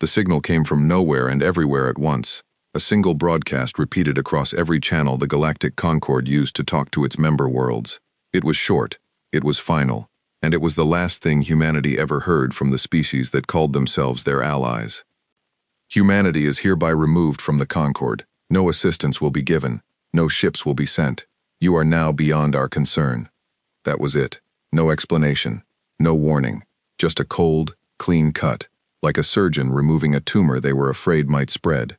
The signal came from nowhere and everywhere at once. A single broadcast repeated across every channel the Galactic Concorde used to talk to its member worlds. It was short, it was final, and it was the last thing humanity ever heard from the species that called themselves their allies. Humanity is hereby removed from the Concorde. No assistance will be given. No ships will be sent. You are now beyond our concern. That was it. No explanation. No warning. Just a cold, clean cut, like a surgeon removing a tumor they were afraid might spread.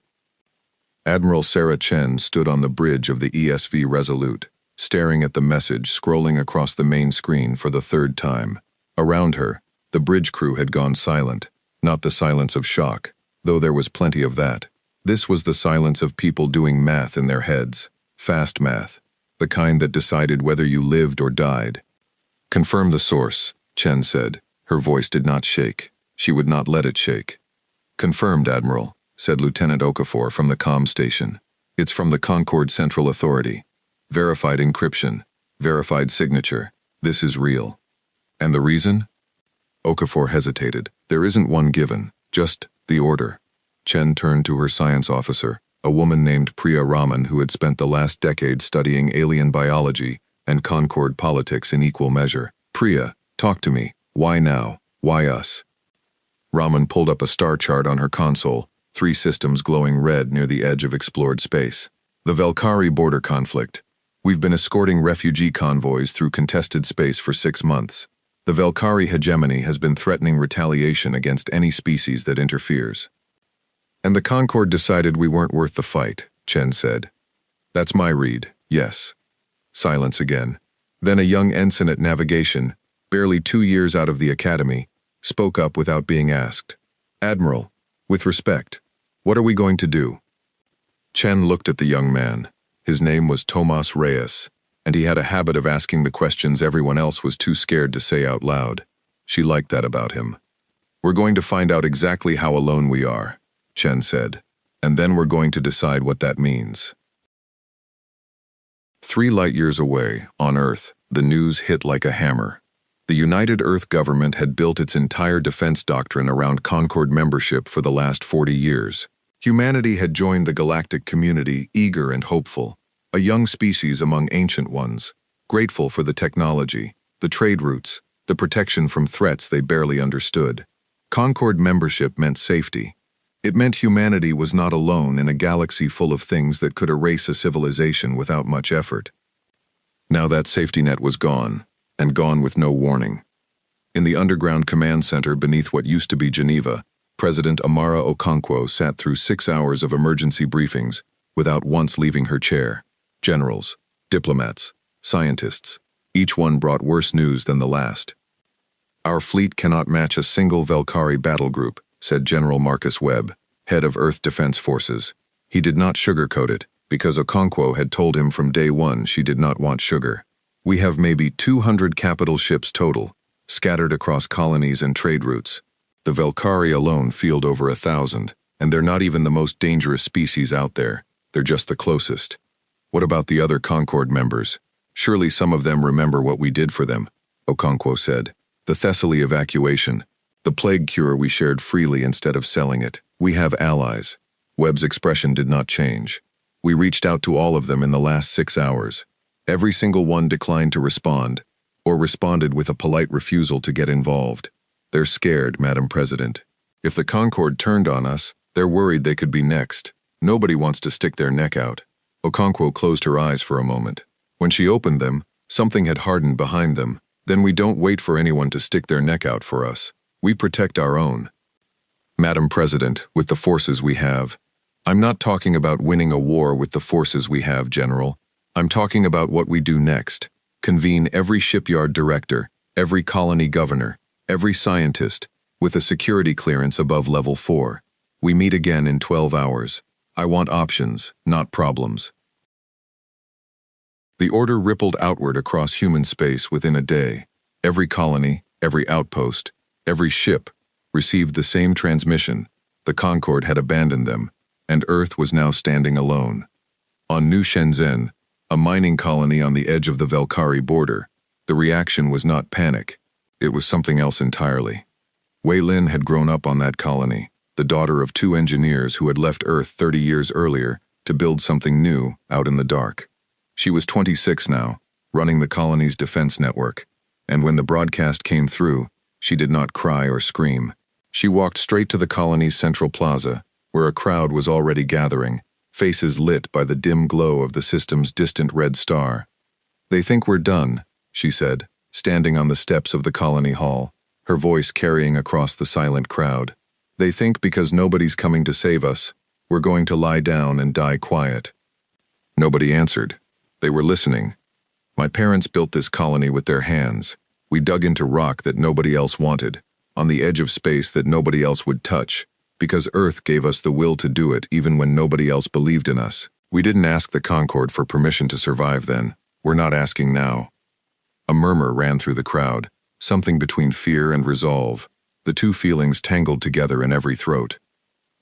Admiral Sarah Chen stood on the bridge of the ESV Resolute, staring at the message scrolling across the main screen for the third time. Around her, the bridge crew had gone silent, not the silence of shock, though there was plenty of that. This was the silence of people doing math in their heads, fast math, the kind that decided whether you lived or died. "Confirm the source," Chen said. Her voice did not shake. She would not let it shake. "Confirmed, Admiral," said Lieutenant Okafor from the comm station. "It's from the Concorde Central Authority. Verified encryption. Verified signature. This is real." "And the reason?" Okafor hesitated. "There isn't one given, just the order." Chen turned to her science officer, a woman named Priya Raman who had spent the last decade studying alien biology and Concorde politics in equal measure. "Priya, talk to me. Why now? Why us?" Raman pulled up a star chart on her console, 3 systems glowing red near the edge of explored space. "The Velkari border conflict. We've been escorting refugee convoys through contested space for 6 months. The Velkari hegemony has been threatening retaliation against any species that interferes. And the Concorde decided we weren't worth the fight," Chen said. "That's my read, yes." Silence again. Then a young ensign at navigation, barely 2 years out of the academy, spoke up without being asked. "Admiral, with respect, what are we going to do?" Chen looked at the young man. His name was Tomas Reyes, and he had a habit of asking the questions everyone else was too scared to say out loud. She liked that about him. "We're going to find out exactly how alone we are," Chen said, "and then we're going to decide what that means." 3 light-years away, on Earth, the news hit like a hammer. The United Earth government had built its entire defense doctrine around Concorde membership for the last 40 years. Humanity had joined the galactic community eager and hopeful, a young species among ancient ones, grateful for the technology, the trade routes, the protection from threats they barely understood. Concorde membership meant safety. It meant humanity was not alone in a galaxy full of things that could erase a civilization without much effort. Now that safety net was gone, and gone with no warning. In the underground command center beneath what used to be Geneva, President Amara Okonkwo sat through 6 hours of emergency briefings without once leaving her chair. Generals, diplomats, scientists, each one brought worse news than the last. "Our fleet cannot match a single Velkari battle group," said General Marcus Webb, head of Earth Defense Forces. He did not sugarcoat it, because Okonkwo had told him from day one she did not want sugar. "We have maybe 200 capital ships total, scattered across colonies and trade routes. The Velkari alone field over 1,000, and they're not even the most dangerous species out there. They're just the closest. What about the other Concorde members? Surely some of them remember what we did for them," Okonkwo said. "The Thessaly evacuation, the plague cure we shared freely instead of selling it. We have allies." Webb's expression did not change. "We reached out to all of them in the last 6 hours. Every single one declined to respond, or responded with a polite refusal to get involved. They're scared, Madam President. If the Concorde turned on us, they're worried they could be next. Nobody wants to stick their neck out." Okonkwo closed her eyes for a moment. When she opened them, something had hardened behind them. "Then we don't wait for anyone to stick their neck out for us. We protect our own. Madam President, with the forces we have. I'm not talking about winning a war with the forces we have, General. I'm talking about what we do next. Convene every shipyard director, every colony governor, every scientist, with a security clearance above level 4. We meet again in 12 hours. I want options, not problems." The order rippled outward across human space within a day. Every colony, every outpost, every ship received the same transmission. The Concorde had abandoned them, and Earth was now standing alone. On New Shenzhen, a mining colony on the edge of the Velkari border, the reaction was not panic. It was something else entirely. Wei Lin had grown up on that colony. the daughter of 2 engineers who had left Earth 30 years earlier to build something new out in the dark. She was 26 now, running the colony's defense network, and when the broadcast came through, she did not cry or scream. She walked straight to the colony's central plaza, where a crowd was already gathering, faces lit by the dim glow of the system's distant red star. "They think we're done," she said, standing on the steps of the colony hall, her voice carrying across the silent crowd. "They think because nobody's coming to save us, we're going to lie down and die quiet." Nobody answered. They were listening. "My parents built this colony with their hands. We dug into rock that nobody else wanted, on the edge of space that nobody else would touch, because Earth gave us the will to do it even when nobody else believed in us. We didn't ask the Concorde for permission to survive then. We're not asking now." A murmur ran through the crowd, something between fear and resolve, the two feelings tangled together in every throat.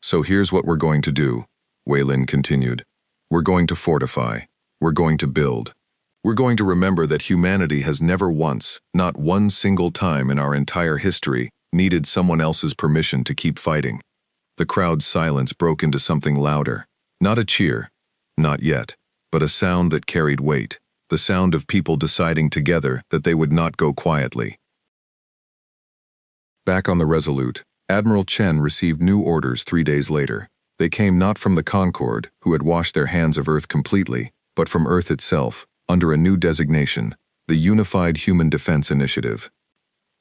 "So here's what we're going to do," Waylin continued. "We're going to fortify. We're going to build. We're going to remember that humanity has never once, not one single time in our entire history, needed someone else's permission to keep fighting." The crowd's silence broke into something louder. Not a cheer, not yet, but a sound that carried weight, the sound of people deciding together that they would not go quietly. Back on the Resolute, Admiral Chen received new orders 3 days later. They came not from the Concorde, who had washed their hands of Earth completely, but from Earth itself, under a new designation, the Unified Human Defense Initiative.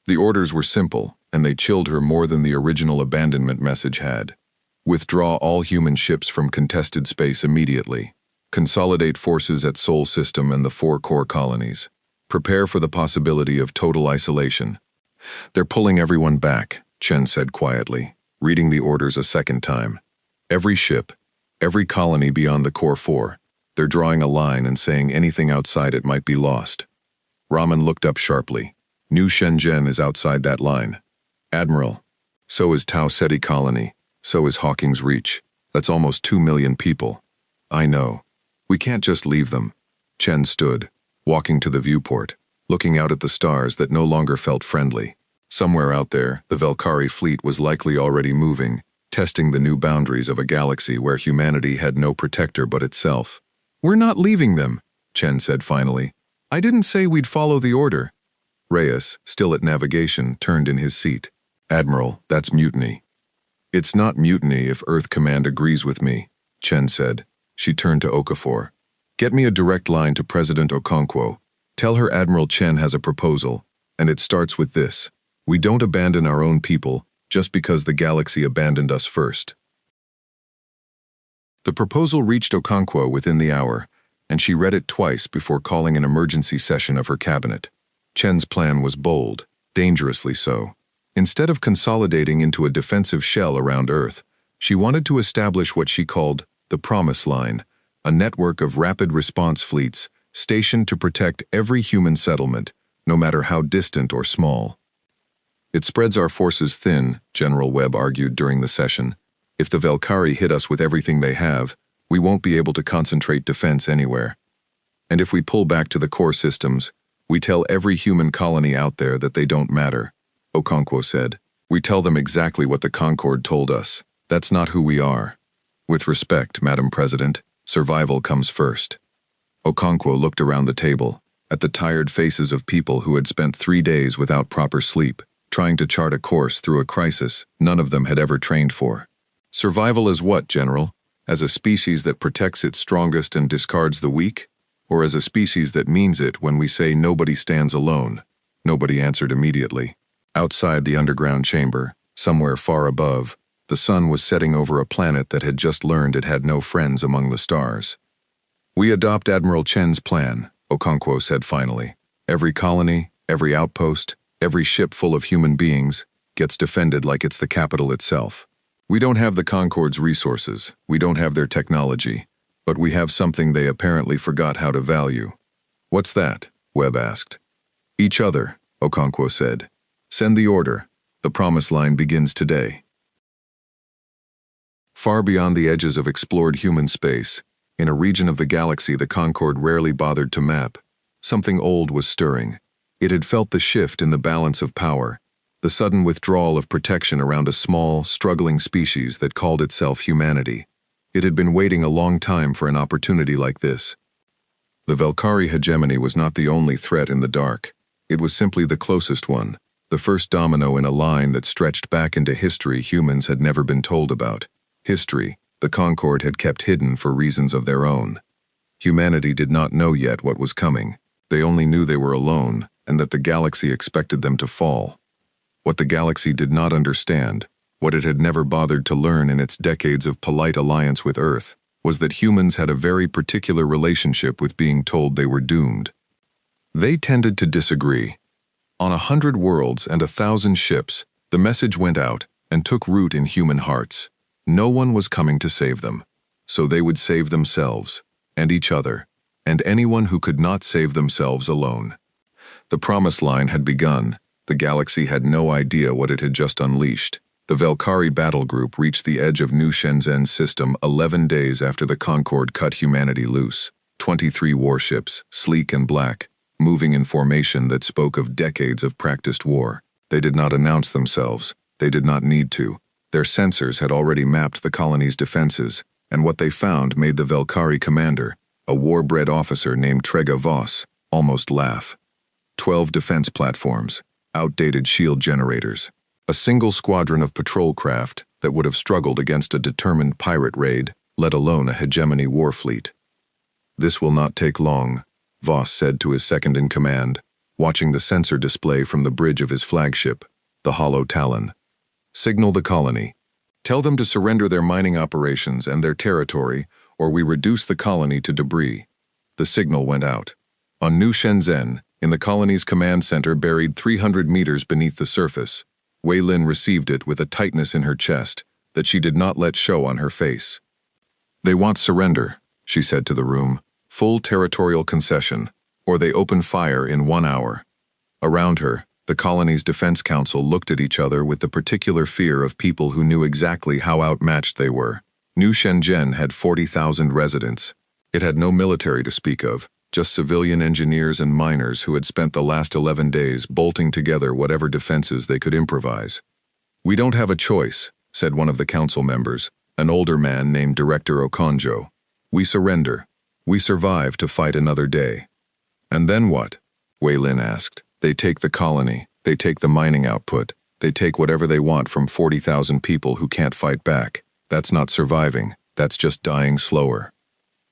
The orders were simple, and they chilled her more than the original abandonment message had. Withdraw all human ships from contested space immediately. Consolidate forces at Sol System and the 4 core colonies. Prepare for the possibility of total isolation. "They're pulling everyone back," Chen said quietly, reading the orders a second time. "Every ship, every colony beyond the core 4. They're drawing a line and saying anything outside it might be lost." Raman looked up sharply. "New Shenzhen is outside that line." "Admiral, so is Tau Ceti Colony, so is Hawking's Reach. That's almost 2 million people." "I know. We can't just leave them." Chen stood, walking to the viewport, looking out at the stars that no longer felt friendly. Somewhere out there, the Velkari fleet was likely already moving, testing the new boundaries of a galaxy where humanity had no protector but itself. "We're not leaving them," Chen said finally. "I didn't say we'd follow the order." Reyes, still at navigation, turned in his seat. "Admiral, that's mutiny." "It's not mutiny if Earth Command agrees with me," Chen said. She turned to Okafor. "Get me a direct line to President Okonkwo. Tell her Admiral Chen has a proposal, and it starts with this. We don't abandon our own people just because the galaxy abandoned us first." The proposal reached Okonkwo within the hour, and she read it twice before calling an emergency session of her cabinet. Chen's plan was bold, dangerously so. Instead of consolidating into a defensive shell around Earth, she wanted to establish what she called the Promise Line, a network of rapid response fleets stationed to protect every human settlement, no matter how distant or small. "It spreads our forces thin," General Webb argued during the session. "If the Velkari hit us with everything they have, we won't be able to concentrate defense anywhere. And if we pull back to the core systems, we tell every human colony out there that they don't matter," Okonkwo said. "We tell them exactly what the Concorde told us. That's not who we are. With respect, Madam President, survival comes first." Okonkwo looked around the table, at the tired faces of people who had spent 3 days without proper sleep, trying to chart a course through a crisis none of them had ever trained for. "Survival as what, General? As a species that protects its strongest and discards the weak? Or as a species that means it when we say nobody stands alone?" Nobody answered immediately. Outside the underground chamber, somewhere far above, the sun was setting over a planet that had just learned it had no friends among the stars. "We adopt Admiral Chen's plan," Okonkwo said finally. "Every colony, every outpost, every ship full of human beings gets defended like it's the capital itself. We don't have the Concorde's resources, we don't have their technology, but we have something they apparently forgot how to value." "What's that?" Webb asked. "Each other," Okonkwo said. "Send the order. The Promise Line begins today." Far beyond the edges of explored human space, in a region of the galaxy the Concorde rarely bothered to map, something old was stirring. It had felt the shift in the balance of power, The sudden withdrawal of protection around a small, struggling species that called itself humanity. It had been waiting a long time for an opportunity like this. The Velkari hegemony was not the only threat in the dark. It was simply the closest one, the first domino in a line that stretched back into history humans had never been told about. History the Concorde had kept hidden for reasons of their own. Humanity did not know yet what was coming. They only knew they were alone, and that the galaxy expected them to fall. What the galaxy did not understand, what it had never bothered to learn in its decades of polite alliance with Earth, was that humans had a very particular relationship with being told they were doomed. They tended to disagree. On 100 worlds and 1,000 ships, the message went out and took root in human hearts. No one was coming to save them, so they would save themselves, and each other, and anyone who could not save themselves alone. The promised line had begun. The galaxy had no idea what it had just unleashed. The Velkari battle group reached the edge of New Shenzhen's system 11 days after the Concorde cut humanity loose. 23 warships, sleek and black, moving in formation that spoke of decades of practiced war. They did not announce themselves. They did not need to. Their sensors had already mapped the colony's defenses, and what they found made the Velkari commander, a war-bred officer named Trega Voss, almost laugh. 12 defense platforms, outdated shield generators, a single squadron of patrol craft that would have struggled against a determined pirate raid, let alone a hegemony war fleet. "This will not take long," Voss said to his second-in-command, watching the sensor display from the bridge of his flagship, the Hollow Talon. "Signal the colony. Tell them to surrender their mining operations and their territory, or we reduce the colony to debris." The signal went out. On New Shenzhen, in the colony's command center buried 300 meters beneath the surface, Wei Lin received it with a tightness in her chest that she did not let show on her face. "They want surrender," she said to the room. "Full territorial concession, or they open fire in 1 hour." Around her, the colony's defense council looked at each other with the particular fear of people who knew exactly how outmatched they were. New Shenzhen had 40,000 residents. It had no military to speak of, just civilian engineers and miners who had spent the last 11 days bolting together whatever defenses they could improvise. "We don't have a choice," said one of the council members, an older man named Director Okonjo. "We surrender. We survive to fight another day." "And then what?" Wei Lin asked. "They take the colony, they take the mining output, they take whatever they want from 40,000 people who can't fight back. That's not surviving, that's just dying slower."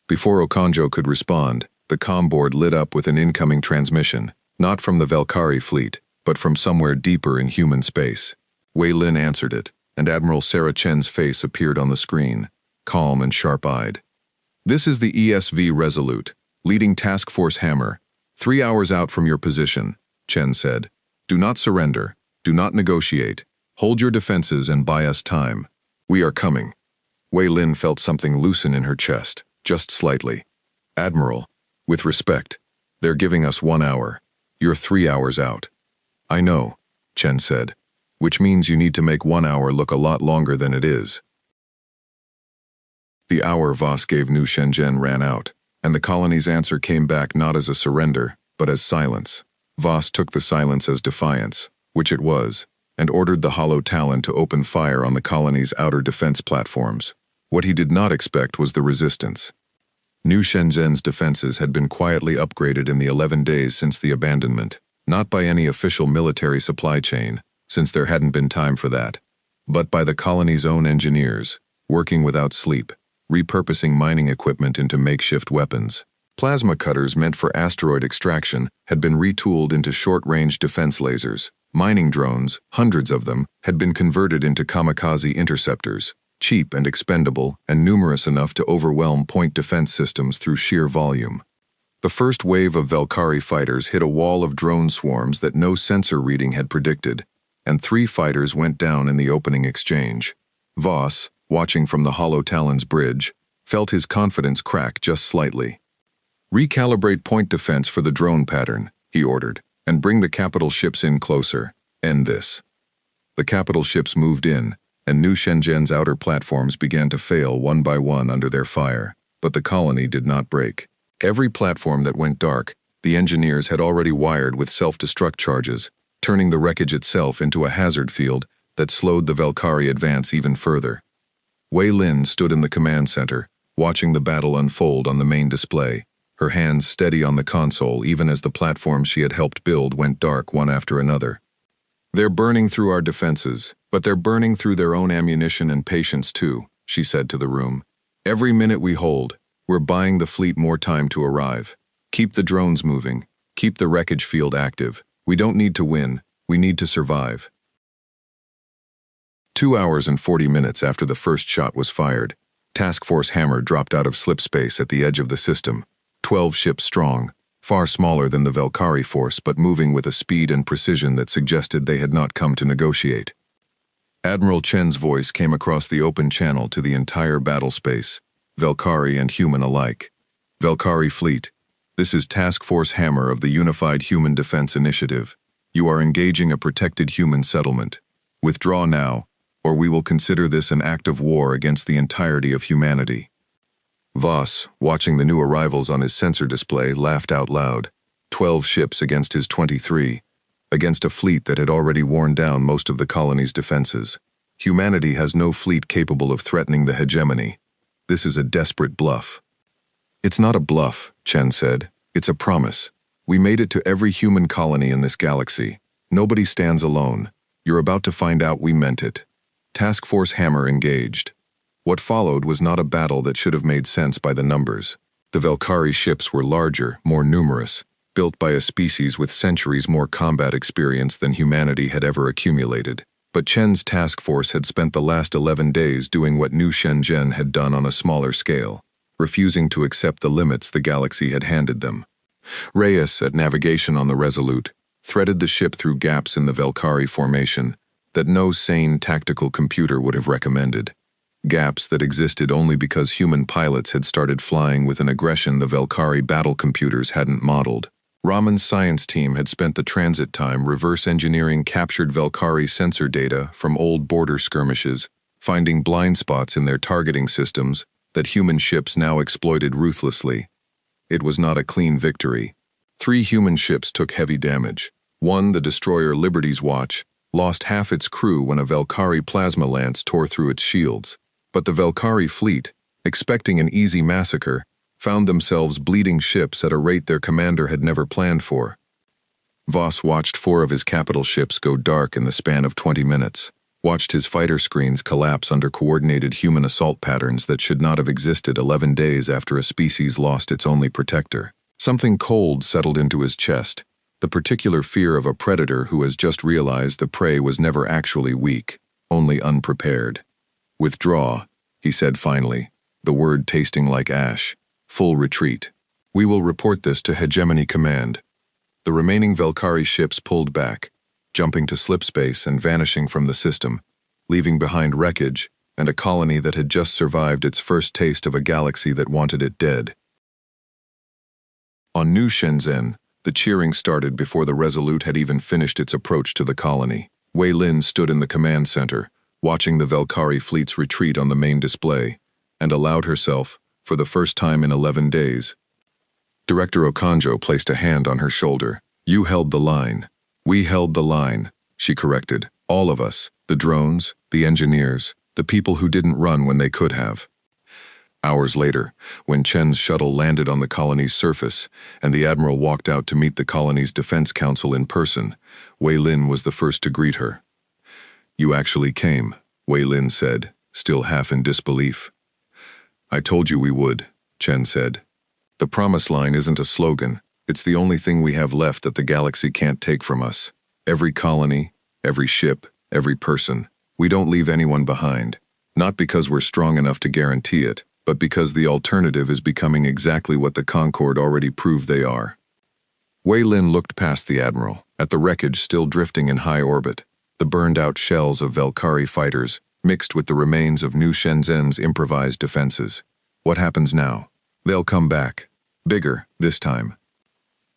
Before Okonjo could respond, the comm board lit up with an incoming transmission, not from the Velkari fleet, but from somewhere deeper in human space. Wei Lin answered it, and Admiral Sarah Chen's face appeared on the screen, calm and sharp-eyed. "This is the ESV Resolute, leading Task Force Hammer, 3 hours out from your position," Chen said. "Do not surrender, do not negotiate, hold your defenses and buy us time. We are coming." Wei Lin felt something loosen in her chest, just slightly. "Admiral, with respect, they're giving us 1 hour. You're 3 hours out." "I know," Chen said, "which means you need to make 1 hour look a lot longer than it is." The hour Voss gave New Shenzhen ran out, and the colony's answer came back not as a surrender, but as silence. Voss took the silence as defiance, which it was, and ordered the Hollow Talon to open fire on the colony's outer defense platforms. What he did not expect was the resistance. New Shenzhen's defenses had been quietly upgraded in the 11 days since the abandonment, not by any official military supply chain, since there hadn't been time for that, but by the colony's own engineers, working without sleep, repurposing mining equipment into makeshift weapons. Plasma cutters meant for asteroid extraction had been retooled into short-range defense lasers. Mining drones, hundreds of them, had been converted into kamikaze interceptors, cheap and expendable and numerous enough to overwhelm point defense systems through sheer volume. The first wave of Velkari fighters hit a wall of drone swarms that no sensor reading had predicted, and 3 fighters went down in the opening exchange. Voss, watching from the Hollow Talon's bridge, felt his confidence crack just slightly. "Recalibrate point defense for the drone pattern," he ordered, "and bring the capital ships in closer. End this." The capital ships moved in, and New Shenzhen's outer platforms began to fail one by one under their fire, but the colony did not break. Every platform that went dark, the engineers had already wired with self-destruct charges, turning the wreckage itself into a hazard field that slowed the Valkyrie advance even further. Wei Lin stood in the command center, watching the battle unfold on the main display, her hands steady on the console even as the platforms she had helped build went dark one after another. "They're burning through our defenses, but they're burning through their own ammunition and patience too," she said to the room. "Every minute we hold, we're buying the fleet more time to arrive. Keep the drones moving, keep the wreckage field active. We don't need to win, we need to survive." 2 hours and 40 minutes after the first shot was fired, Task Force Hammer dropped out of slipspace at the edge of the system, 12 ships strong, far smaller than the Valkyrie force but moving with a speed and precision that suggested they had not come to negotiate. Admiral Chen's voice came across the open channel to the entire battle space, Valkyrie and human alike. "Valkyrie Fleet, this is Task Force Hammer of the Unified Human Defense Initiative. You are engaging a protected human settlement. Withdraw now, or we will consider this an act of war against the entirety of humanity." Voss, watching the new arrivals on his sensor display, laughed out loud. 12 ships against his 23, against a fleet that had already worn down most of the colony's defenses. Humanity has no fleet capable of threatening the hegemony. This is a desperate bluff. "It's not a bluff," Chen said. "It's a promise. We made it to every human colony in this galaxy. Nobody stands alone. You're about to find out we meant it." Task Force Hammer engaged. What followed was not a battle that should have made sense by the numbers. The Valkyrie ships were larger, more numerous, built by a species with centuries more combat experience than humanity had ever accumulated. But Chen's task force had spent the last 11 days doing what New Shenzhen had done on a smaller scale, refusing to accept the limits the galaxy had handed them. Reyes, at navigation on the Resolute, threaded the ship through gaps in the Valkyrie formation that no sane tactical computer would have recommended. Gaps that existed only because human pilots had started flying with an aggression the Valkyrie battle computers hadn't modeled. Raman's science team had spent the transit time reverse engineering captured Valkyrie sensor data from old border skirmishes, finding blind spots in their targeting systems that human ships now exploited ruthlessly. It was not a clean victory. 3 human ships took heavy damage. One, the destroyer Liberty's Watch, lost half its crew when a Valkyrie plasma lance tore through its shields. But the Valkyrie fleet, expecting an easy massacre, found themselves bleeding ships at a rate their commander had never planned for. Voss watched 4 of his capital ships go dark in the span of 20 minutes, watched his fighter screens collapse under coordinated human assault patterns that should not have existed 11 days after a species lost its only protector. Something cold settled into his chest, the particular fear of a predator who has just realized the prey was never actually weak, only unprepared. "Withdraw," he said finally, the word tasting like ash. "Full retreat. We will report this to Hegemony Command." The remaining Valkyrie ships pulled back, jumping to slipspace and vanishing from the system, leaving behind wreckage and a colony that had just survived its first taste of a galaxy that wanted it dead. On New Shenzhen, the cheering started before the Resolute had even finished its approach to the colony. Wei Lin stood in the command center, watching the Valkyrie fleet's retreat on the main display, and allowed herself, for the first time in 11 days. Director Okonjo placed a hand on her shoulder. "You held the line. We held the line," she corrected. "All of us, the drones, the engineers, the people who didn't run when they could have." Hours later, when Chen's shuttle landed on the colony's surface and the Admiral walked out to meet the colony's defense council in person, Wei Lin was the first to greet her. "You actually came," Wei Lin said, still half in disbelief. "I told you we would," Chen said. "The promise line isn't a slogan. It's the only thing we have left that the galaxy can't take from us. Every colony, every ship, every person. We don't leave anyone behind. Not because we're strong enough to guarantee it, but because the alternative is becoming exactly what the Concorde already proved they are." Wei Lin looked past the Admiral, at the wreckage still drifting in high orbit, the burned-out shells of Valkyrie fighters, mixed with the remains of New Shenzhen's improvised defenses. What happens now? They'll come back. Bigger, this time.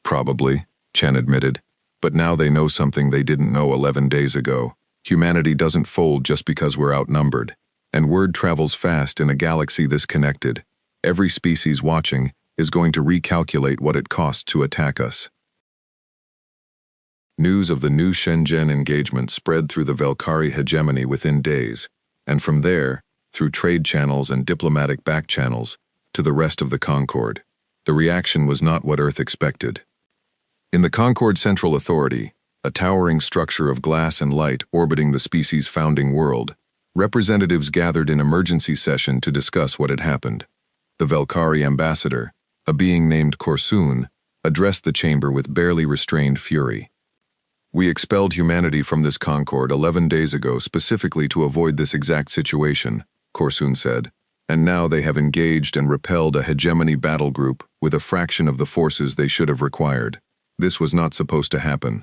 Probably, Chen admitted. But now they know something they didn't know 11 days ago. Humanity doesn't fold just because we're outnumbered. And word travels fast in a galaxy this connected. Every species watching is going to recalculate what it costs to attack us. News of the new Shenzhen engagement spread through the Valkyrie hegemony within days, and from there, through trade channels and diplomatic back channels, to the rest of the Concorde. The reaction was not what Earth expected. In the Concorde Central Authority, a towering structure of glass and light orbiting the species' founding world, representatives gathered in emergency session to discuss what had happened. The Valkyrie ambassador, a being named Korsun, addressed the chamber with barely restrained fury. "We expelled humanity from this Concorde 11 days ago specifically to avoid this exact situation," Korsun said, "and now they have engaged and repelled a hegemony battle group with a fraction of the forces they should have required. This was not supposed to happen."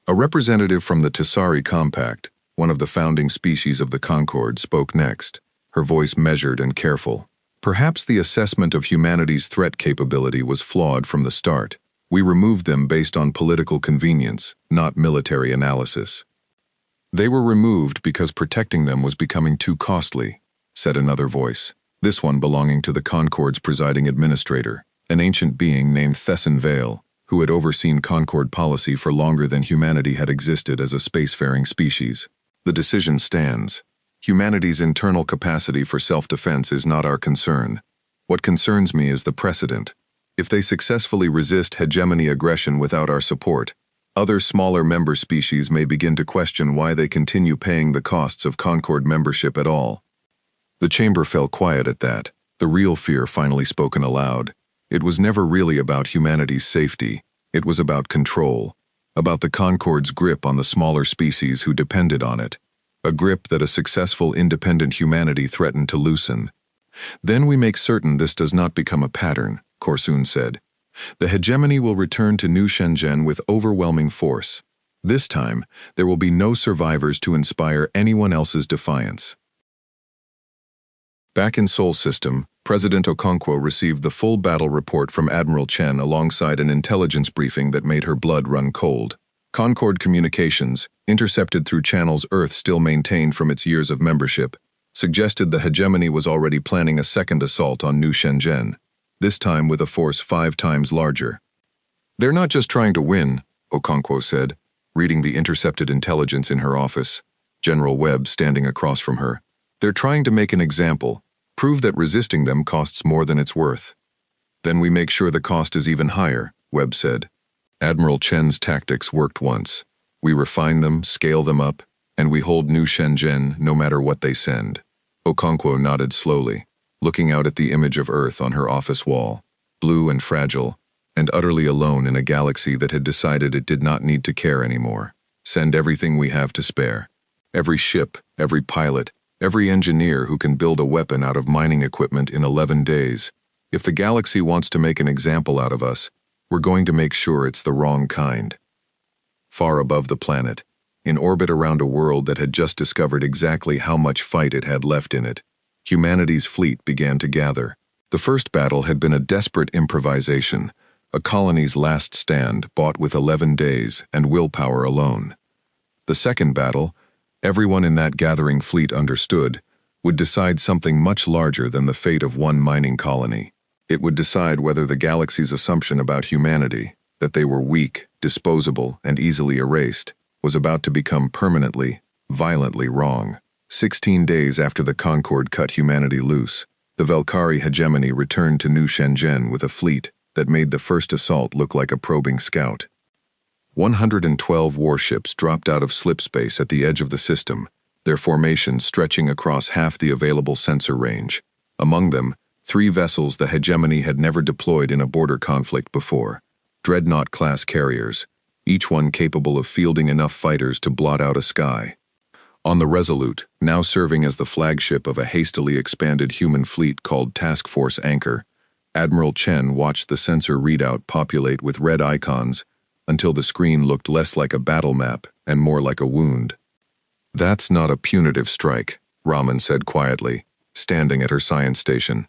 A representative from the Tessari Compact, one of the founding species of the Concorde, spoke next, her voice measured and careful. "Perhaps the assessment of humanity's threat capability was flawed from the start. We removed them based on political convenience, not military analysis." "They were removed because protecting them was becoming too costly," said another voice, this one belonging to the Concorde's presiding administrator, an ancient being named Thesson Vale, who had overseen Concorde policy for longer than humanity had existed as a spacefaring species. "The decision stands. Humanity's internal capacity for self-defense is not our concern. What concerns me is the precedent. If they successfully resist hegemony aggression without our support, other smaller member species may begin to question why they continue paying the costs of Concorde membership at all." The chamber fell quiet at that, the real fear finally spoken aloud. It was never really about humanity's safety. It was about control, about the Concorde's grip on the smaller species who depended on it, a grip that a successful independent humanity threatened to loosen. "Then we make certain this does not become a pattern," Korsun said. "The hegemony will return to New Shenzhen with overwhelming force. This time, there will be no survivors to inspire anyone else's defiance." Back in Sol System, President Okonkwo received the full battle report from Admiral Chen alongside an intelligence briefing that made her blood run cold. Concorde communications, intercepted through channels Earth still maintained from its years of membership, suggested the hegemony was already planning a second assault on New Shenzhen, this time with a force 5 times larger. "They're not just trying to win," Okonkwo said, reading the intercepted intelligence in her office, General Webb standing across from her. "They're trying to make an example, prove that resisting them costs more than it's worth." "Then we make sure the cost is even higher," Webb said. "Admiral Chen's tactics worked once. We refine them, scale them up, and we hold New Shenzhen no matter what they send." Okonkwo nodded slowly, looking out at the image of Earth on her office wall, blue and fragile, and utterly alone in a galaxy that had decided it did not need to care anymore. "Send everything we have to spare. Every ship, every pilot, every engineer who can build a weapon out of mining equipment in 11 days. If the galaxy wants to make an example out of us, we're going to make sure it's the wrong kind." Far above the planet, in orbit around a world that had just discovered exactly how much fight it had left in it, humanity's fleet began to gather. The first battle had been a desperate improvisation, a colony's last stand bought with 11 days and willpower alone. The second battle, everyone in that gathering fleet understood, would decide something much larger than the fate of one mining colony. It would decide whether the galaxy's assumption about humanity, that they were weak, disposable, and easily erased, was about to become permanently, violently wrong. 16 days after the Concorde cut humanity loose, the Valkyrie hegemony returned to New Shenzhen with a fleet that made the first assault look like a probing scout. 112 warships dropped out of slipspace at the edge of the system, their formations stretching across half the available sensor range. Among them, 3 vessels the hegemony had never deployed in a border conflict before, dreadnought-class carriers, each one capable of fielding enough fighters to blot out a sky. On the Resolute, now serving as the flagship of a hastily expanded human fleet called Task Force Anchor, Admiral Chen watched the sensor readout populate with red icons until the screen looked less like a battle map and more like a wound. "That's not a punitive strike," Raman said quietly, standing at her science station.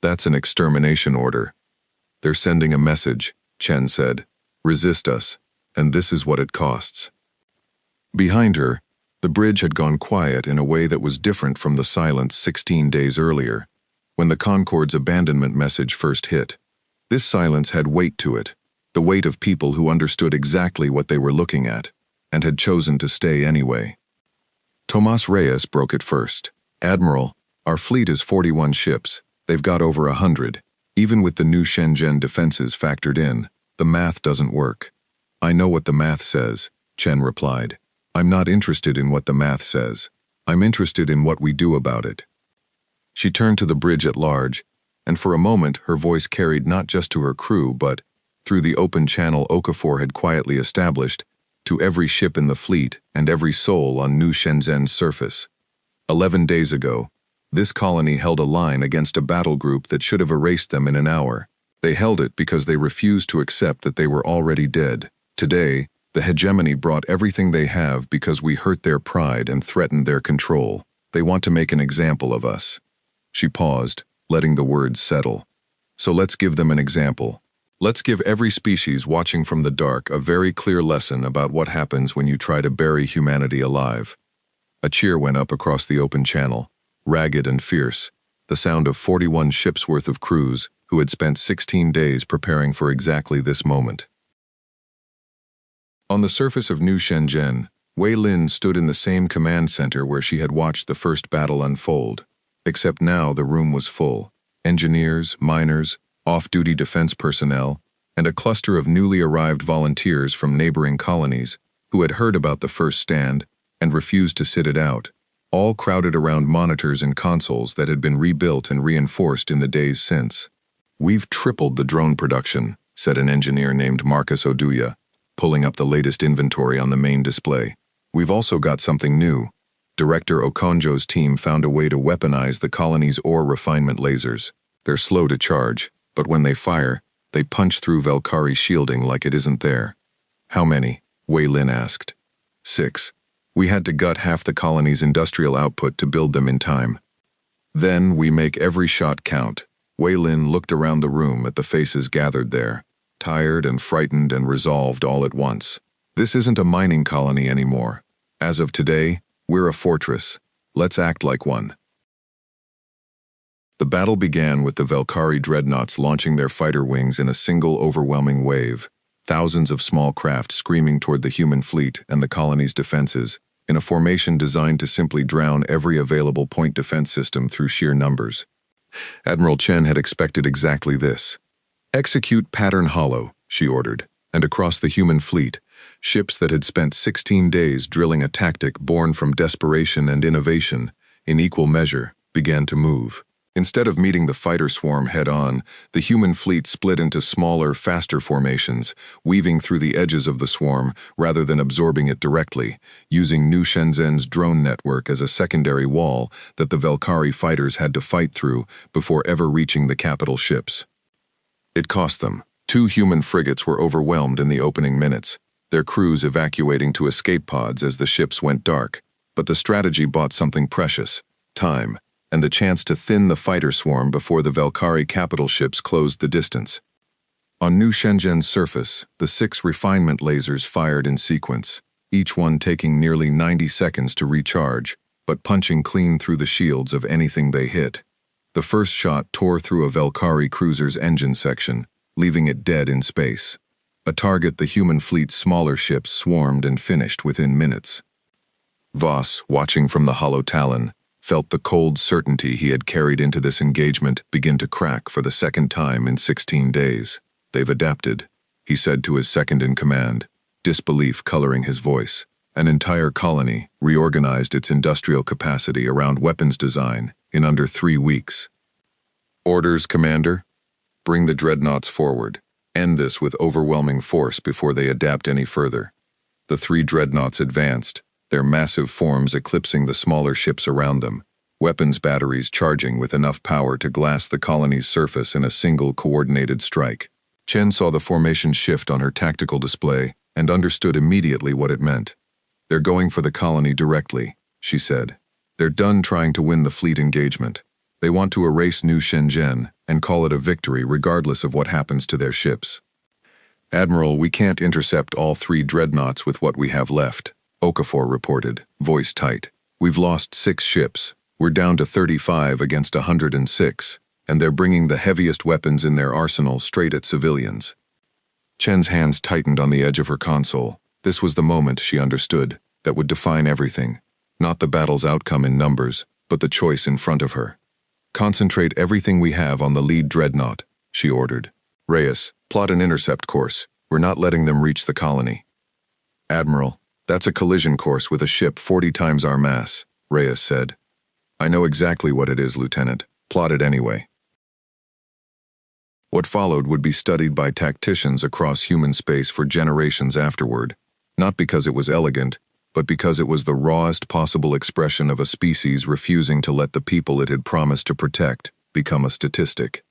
"That's an extermination order." "They're sending a message," Chen said. "Resist us, and this is what it costs." Behind her, the bridge had gone quiet in a way that was different from the silence 16 days earlier, when the Concorde's abandonment message first hit. This silence had weight to it, The weight of people who understood exactly what they were looking at, and had chosen to stay anyway. Tomas Reyes broke it first. "Admiral, our fleet is 41 ships. They've got over 100. Even with the new Shenzhen defenses factored in, the math doesn't work." "I know what the math says," Chen replied. "I'm not interested in what the math says. I'm interested in what we do about it." She turned to the bridge at large, and for a moment her voice carried not just to her crew but, through the open channel Okafor had quietly established, to every ship in the fleet and every soul on New Shenzhen's surface. 11 days ago, this colony held a line against a battle group that should have erased them in an hour. They held it because they refused to accept that they were already dead. Today, the hegemony brought everything they have because we hurt their pride and threatened their control. They want to make an example of us. She paused, letting the words settle. So let's give them an example. Let's give every species watching from the dark a very clear lesson about what happens when you try to bury humanity alive. A cheer went up across the open channel, ragged and fierce, the sound of 41 ships' worth of crews who had spent 16 days preparing for exactly this moment. On the surface of New Shenzhen, Wei Lin stood in the same command center where she had watched the first battle unfold, except now the room was full. Engineers, miners, off-duty defense personnel, and a cluster of newly arrived volunteers from neighboring colonies who had heard about the first stand and refused to sit it out, all crowded around monitors and consoles that had been rebuilt and reinforced in the days since. "We've tripled the drone production," said an engineer named Marcus Oduya, pulling up the latest inventory on the main display. "We've also got something new. Director Okonjo's team found a way to weaponize the colony's ore refinement lasers. They're slow to charge, but when they fire, they punch through Valkyrie shielding like it isn't there." "How many?" Wei Lin asked. 6. We had to gut half the colony's industrial output to build them in time. Then we make every shot count." Wei Lin looked around the room at the faces gathered there, tired and frightened and resolved all at once. "This isn't a mining colony anymore. As of today, we're a fortress. Let's act like one." The battle began with the Valkyrie dreadnoughts launching their fighter wings in a single overwhelming wave, thousands of small craft screaming toward the human fleet and the colony's defenses, in a formation designed to simply drown every available point defense system through sheer numbers. Admiral Chen had expected exactly this. "Execute pattern hollow," she ordered, and across the human fleet, ships that had spent 16 days drilling a tactic born from desperation and innovation, in equal measure, began to move. Instead of meeting the fighter swarm head-on, the human fleet split into smaller, faster formations, weaving through the edges of the swarm rather than absorbing it directly, using New Shenzhen's drone network as a secondary wall that the Valkyrie fighters had to fight through before ever reaching the capital ships. It cost them. 2 human frigates were overwhelmed in the opening minutes, their crews evacuating to escape pods as the ships went dark. But the strategy bought something precious: time, and the chance to thin the fighter swarm before the Valkyrie capital ships closed the distance. On New Shenzhen's surface, the 6 refinement lasers fired in sequence, each one taking nearly 90 seconds to recharge, but punching clean through the shields of anything they hit. The first shot tore through a Valkyrie cruiser's engine section, leaving it dead in space, a target the human fleet's smaller ships swarmed and finished within minutes. Voss, watching from the hollow talon, felt the cold certainty he had carried into this engagement begin to crack for the second time in 16 days. "They've adapted," he said to his second-in-command, disbelief coloring his voice. An entire colony reorganized its industrial capacity around weapons design in under 3 weeks. "Orders, Commander? Bring the dreadnoughts forward. End this with overwhelming force before they adapt any further." The 3 dreadnoughts advanced, their massive forms eclipsing the smaller ships around them, weapons batteries charging with enough power to glass the colony's surface in a single coordinated strike. Chen saw the formation shift on her tactical display and understood immediately what it meant. "They're going for the colony directly," she said. "They're done trying to win the fleet engagement. They want to erase New Shenzhen and call it a victory regardless of what happens to their ships." "Admiral, we can't intercept all 3 dreadnoughts with what we have left," Okafor reported, voice tight. "We've lost 6 ships. We're down to 35 against 106, and they're bringing the heaviest weapons in their arsenal straight at civilians." Chen's hands tightened on the edge of her console. This was the moment, she understood, that would define everything. Not the battle's outcome in numbers, but the choice in front of her. Concentrate everything we have on the lead dreadnought, she ordered. Reyes, plot an intercept course. We're not letting them reach the colony. Admiral, that's a collision course with a ship 40 times our mass, Reyes said. I know exactly what it is, Lieutenant. Plot it anyway. What followed would be studied by tacticians across human space for generations afterward, not because it was elegant, but because it was the rawest possible expression of a species refusing to let the people it had promised to protect become a statistic.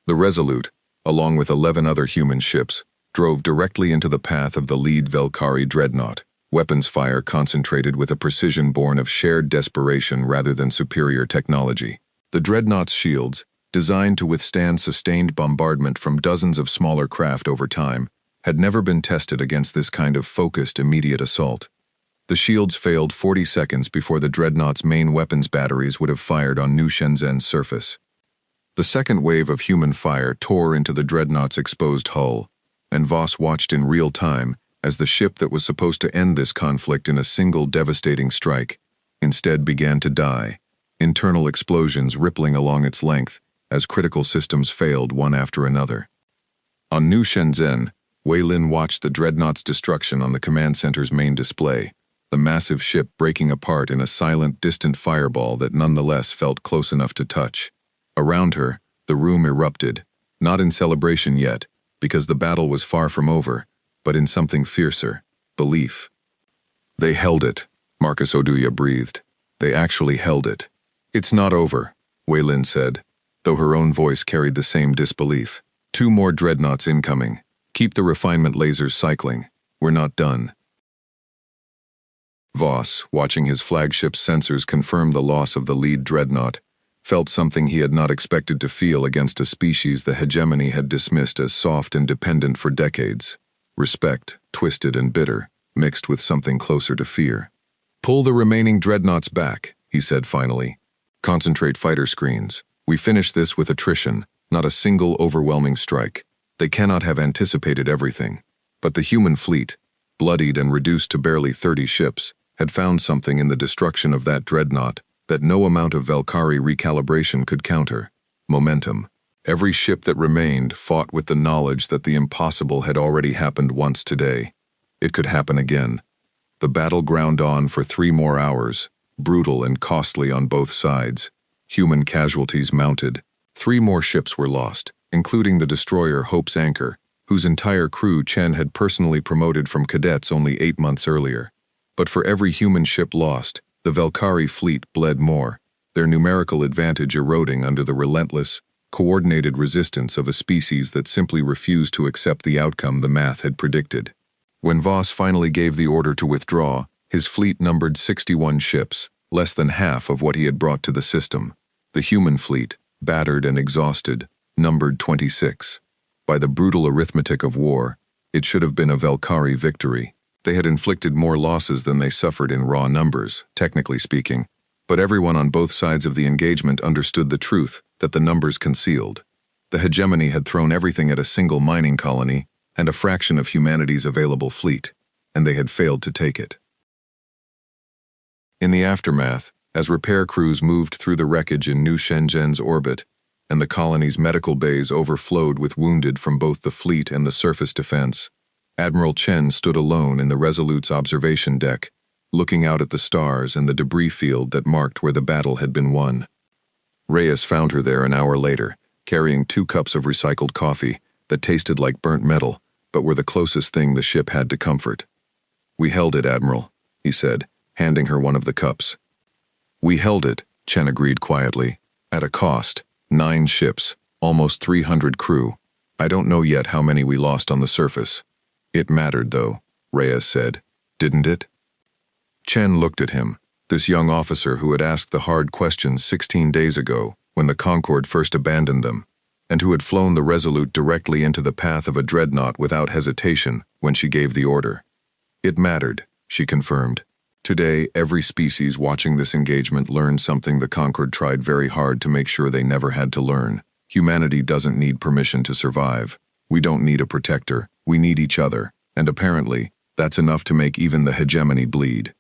The Resolute, along with 11 other human ships, drove directly into the path of the lead Velkari dreadnought, weapons fire concentrated with a precision born of shared desperation rather than superior technology. The dreadnought's shields, designed to withstand sustained bombardment from dozens of smaller craft over time, had never been tested against this kind of focused, immediate assault. The shields failed 40 seconds before the dreadnought's main weapons batteries would have fired on New Shenzhen's surface. The second wave of human fire tore into the dreadnought's exposed hull, and Voss watched in real time as the ship that was supposed to end this conflict in a single devastating strike instead began to die, internal explosions rippling along its length as critical systems failed one after another. On New Shenzhen, Wei Lin watched the dreadnought's destruction on the command center's main display, the massive ship breaking apart in a silent, distant fireball that nonetheless felt close enough to touch. Around her, the room erupted, not in celebration yet, because the battle was far from over, but in something fiercer, belief. They held it, Marcus Oduya breathed. They actually held it. It's not over, Wei Lin said, though her own voice carried the same disbelief. 2 more dreadnoughts incoming. Keep the refinement lasers cycling. We're not done. Voss, watching his flagship's sensors confirm the loss of the lead dreadnought, felt something he had not expected to feel against a species the hegemony had dismissed as soft and dependent for decades. Respect, twisted and bitter, mixed with something closer to fear. Pull the remaining dreadnoughts back, he said finally. Concentrate fighter screens. We finish this with attrition, not a single overwhelming strike. They cannot have anticipated everything. But the human fleet, bloodied and reduced to barely 30 ships, had found something in the destruction of that dreadnought that no amount of Velkari recalibration could counter. Momentum. Every ship that remained fought with the knowledge that the impossible had already happened once today. It could happen again. The battle ground on for 3 more hours, brutal and costly on both sides. Human casualties mounted. 3 more ships were lost, including the destroyer Hope's Anchor, whose entire crew Chen had personally promoted from cadets only 8 months earlier. But for every human ship lost, the Velkari fleet bled more, their numerical advantage eroding under the relentless, coordinated resistance of a species that simply refused to accept the outcome the math had predicted. When Voss finally gave the order to withdraw, his fleet numbered 61 ships, less than half of what he had brought to the system. The human fleet, battered and exhausted, numbered 26. By the brutal arithmetic of war, it should have been a Velkari victory. They had inflicted more losses than they suffered in raw numbers, technically speaking, but everyone on both sides of the engagement understood the truth that the numbers concealed. The hegemony had thrown everything at a single mining colony and a fraction of humanity's available fleet, and they had failed to take it. In the aftermath, as repair crews moved through the wreckage in New Shenzhen's orbit, and the colony's medical bays overflowed with wounded from both the fleet and the surface defense, Admiral Chen stood alone in the Resolute's observation deck, looking out at the stars and the debris field that marked where the battle had been won. Reyes found her there an hour later, carrying 2 cups of recycled coffee that tasted like burnt metal, but were the closest thing the ship had to comfort. "We held it, Admiral," he said, handing her one of the cups. "We held it," Chen agreed quietly, "at a cost. 9 ships, almost 300 crew. I don't know yet how many we lost on the surface." "It mattered, though," Reyes said. "Didn't it?" Chen looked at him, this young officer who had asked the hard questions 16 days ago when the Concorde first abandoned them, and who had flown the Resolute directly into the path of a dreadnought without hesitation when she gave the order. "It mattered," she confirmed. "Today, every species watching this engagement learned something the Concorde tried very hard to make sure they never had to learn. Humanity doesn't need permission to survive. We don't need a protector. We need each other, and apparently, that's enough to make even the hegemony bleed.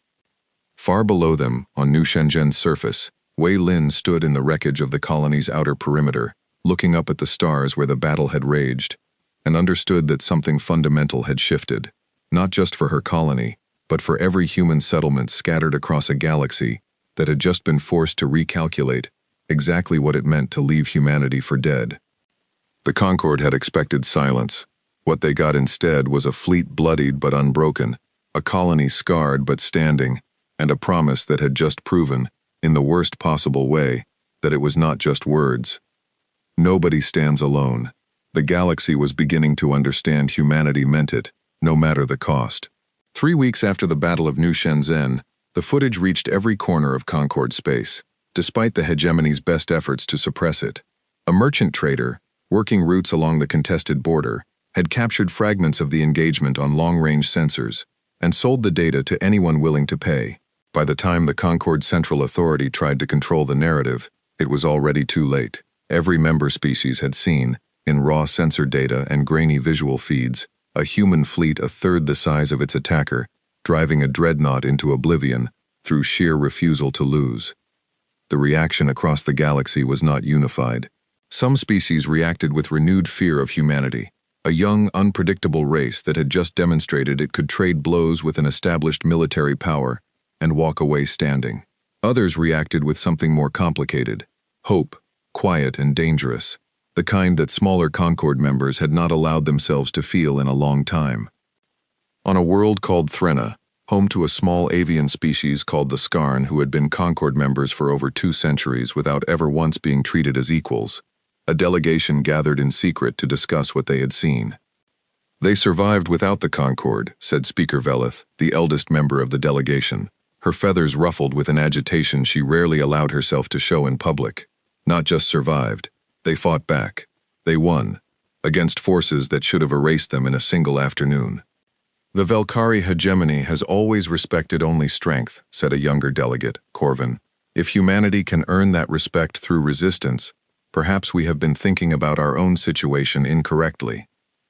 Far below them, on New Shenzhen's surface, Wei Lin stood in the wreckage of the colony's outer perimeter, looking up at the stars where the battle had raged, and understood that something fundamental had shifted, not just for her colony, but for every human settlement scattered across a galaxy that had just been forced to recalculate exactly what it meant to leave humanity for dead. The Concorde had expected silence. What they got instead was a fleet bloodied but unbroken, a colony scarred but standing, and a promise that had just proven, in the worst possible way, that it was not just words. Nobody stands alone. The galaxy was beginning to understand humanity meant it, no matter the cost. 3 weeks after the Battle of New Shenzhen, the footage reached every corner of Concorde space, despite the hegemony's best efforts to suppress it. A merchant trader, working routes along the contested border, had captured fragments of the engagement on long-range sensors and sold the data to anyone willing to pay. By the time the Concorde Central Authority tried to control the narrative, it was already too late. Every member species had seen, in raw sensor data and grainy visual feeds, a human fleet a third the size of its attacker, driving a dreadnought into oblivion through sheer refusal to lose. The reaction across the galaxy was not unified. Some species reacted with renewed fear of humanity, a young, unpredictable race that had just demonstrated it could trade blows with an established military power and walk away standing. Others reacted with something more complicated: hope, quiet and dangerous, the kind that smaller Concorde members had not allowed themselves to feel in a long time. On a world called Threna, home to a small avian species called the Skarn who had been Concorde members for over 2 centuries without ever once being treated as equals, a delegation gathered in secret to discuss what they had seen. They survived without the Concorde, said Speaker Velith, the eldest member of the delegation, her feathers ruffled with an agitation she rarely allowed herself to show in public. Not just survived, they fought back. They won, against forces that should have erased them in a single afternoon. The Velkari hegemony has always respected only strength, said a younger delegate, Corvin. If humanity can earn that respect through resistance, perhaps we have been thinking about our own situation incorrectly.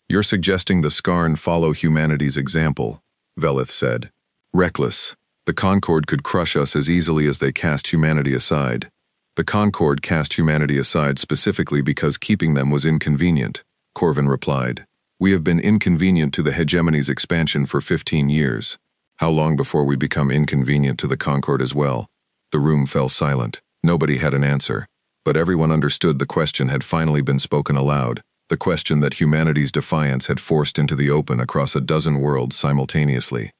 You're suggesting the Skarn follow humanity's example, Velith said. Reckless. The Concorde could crush us as easily as they cast humanity aside. The Concorde cast humanity aside specifically because keeping them was inconvenient, Corvin replied. We have been inconvenient to the hegemony's expansion for 15 years. How long before we become inconvenient to the Concorde as well? The room fell silent. Nobody had an answer, but everyone understood the question had finally been spoken aloud, the question that humanity's defiance had forced into the open across a dozen worlds simultaneously.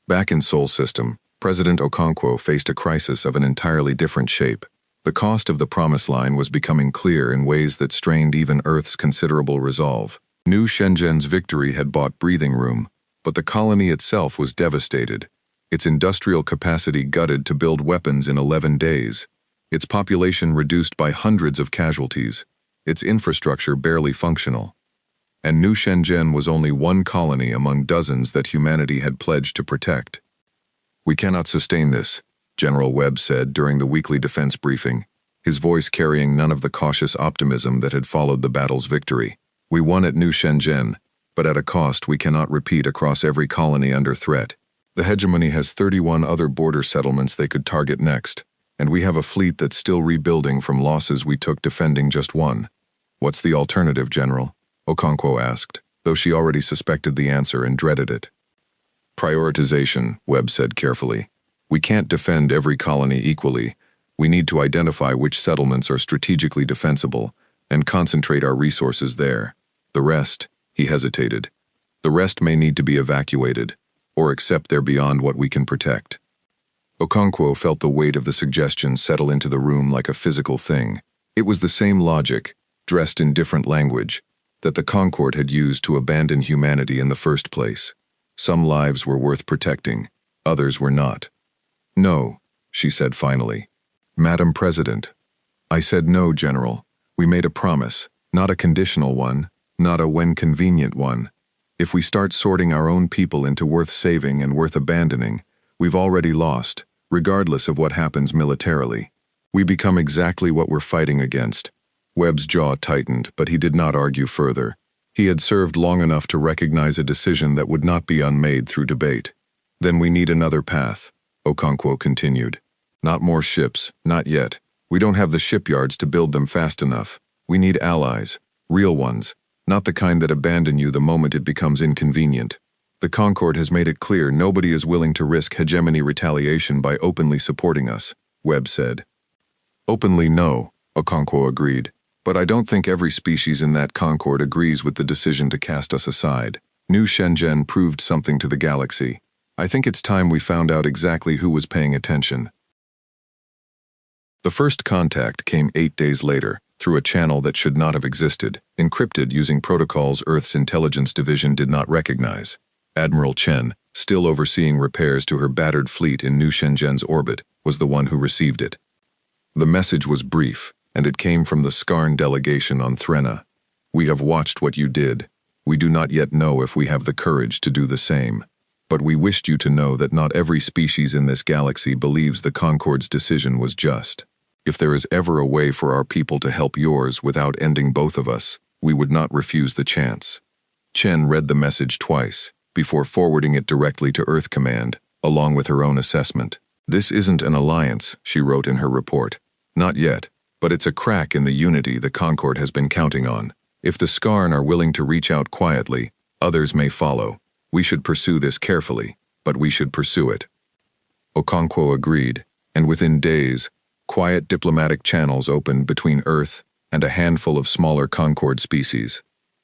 Back in Sol System, President Okonkwo faced a crisis of an entirely different shape. The cost of the promise line was becoming clear in ways that strained even Earth's considerable resolve. New Shenzhen's victory had bought breathing room, but the colony itself was devastated, its industrial capacity gutted to build weapons in 11 days, its population reduced by hundreds of casualties, its infrastructure barely functional. And New Shenzhen was only one colony among dozens that humanity had pledged to protect. We cannot sustain this, General Webb said during the weekly defense briefing, his voice carrying none of the cautious optimism that had followed the battle's victory. We won at New Shenzhen, but at a cost we cannot repeat across every colony under threat. The hegemony has 31 other border settlements they could target next, and we have a fleet that's still rebuilding from losses we took defending just one. What's the alternative, General? Okonkwo asked, though she already suspected the answer and dreaded it. Prioritization, Webb said carefully. We can't defend every colony equally. We need to identify which settlements are strategically defensible and concentrate our resources there. The rest, he hesitated. The rest may need to be evacuated, or accept they're beyond what we can protect. Okonkwo felt the weight of the suggestion settle into the room like a physical thing. It was the same logic, dressed in different language, that the Concorde had used to abandon humanity in the first place. Some lives were worth protecting, others were not. No, she said finally. Madam President. I said no, General. We made a promise, not a conditional one, not a when convenient one. If we start sorting our own people into worth saving and worth abandoning, we've already lost, regardless of what happens militarily. We become exactly what we're fighting against. Webb's jaw tightened, but he did not argue further. He had served long enough to recognize a decision that would not be unmade through debate. Then we need another path, Okonkwo continued. Not more ships, not yet. We don't have the shipyards to build them fast enough. We need allies, real ones, not the kind that abandon you the moment it becomes inconvenient. The Concorde has made it clear nobody is willing to risk hegemony retaliation by openly supporting us, Webb said. Openly, no, Okonkwo agreed. But I don't think every species in that Concorde agrees with the decision to cast us aside. New Shenzhen proved something to the galaxy. I think it's time we found out exactly who was paying attention. The first contact came 8 days later, through a channel that should not have existed, encrypted using protocols Earth's intelligence division did not recognize. Admiral Chen, still overseeing repairs to her battered fleet in New Shenzhen's orbit, was the one who received it. The message was brief, and it came from the Skarn delegation on Threnna. We have watched what you did. We do not yet know if we have the courage to do the same. But we wished you to know that not every species in this galaxy believes the Concorde's decision was just. If there is ever a way for our people to help yours without ending both of us, we would not refuse the chance. Chen read the message twice, before forwarding it directly to Earth Command, along with her own assessment. This isn't an alliance, she wrote in her report. Not yet. But it's a crack in the unity the Concorde has been counting on. If the Skarn are willing to reach out quietly, others may follow. We should pursue this carefully, but we should pursue it. Okonkwo agreed, and within days, quiet diplomatic channels opened between Earth and a handful of smaller Concorde species.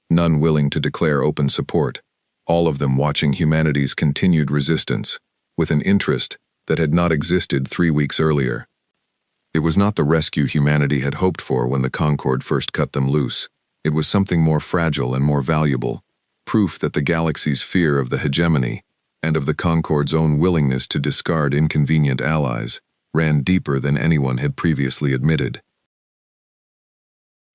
None willing to declare open support, all of them watching humanity's continued resistance, with an interest that had not existed 3 weeks earlier. It was not the rescue humanity had hoped for when the Concorde first cut them loose. It was something more fragile and more valuable, proof that the galaxy's fear of the hegemony and of the Concorde's own willingness to discard inconvenient allies ran deeper than anyone had previously admitted.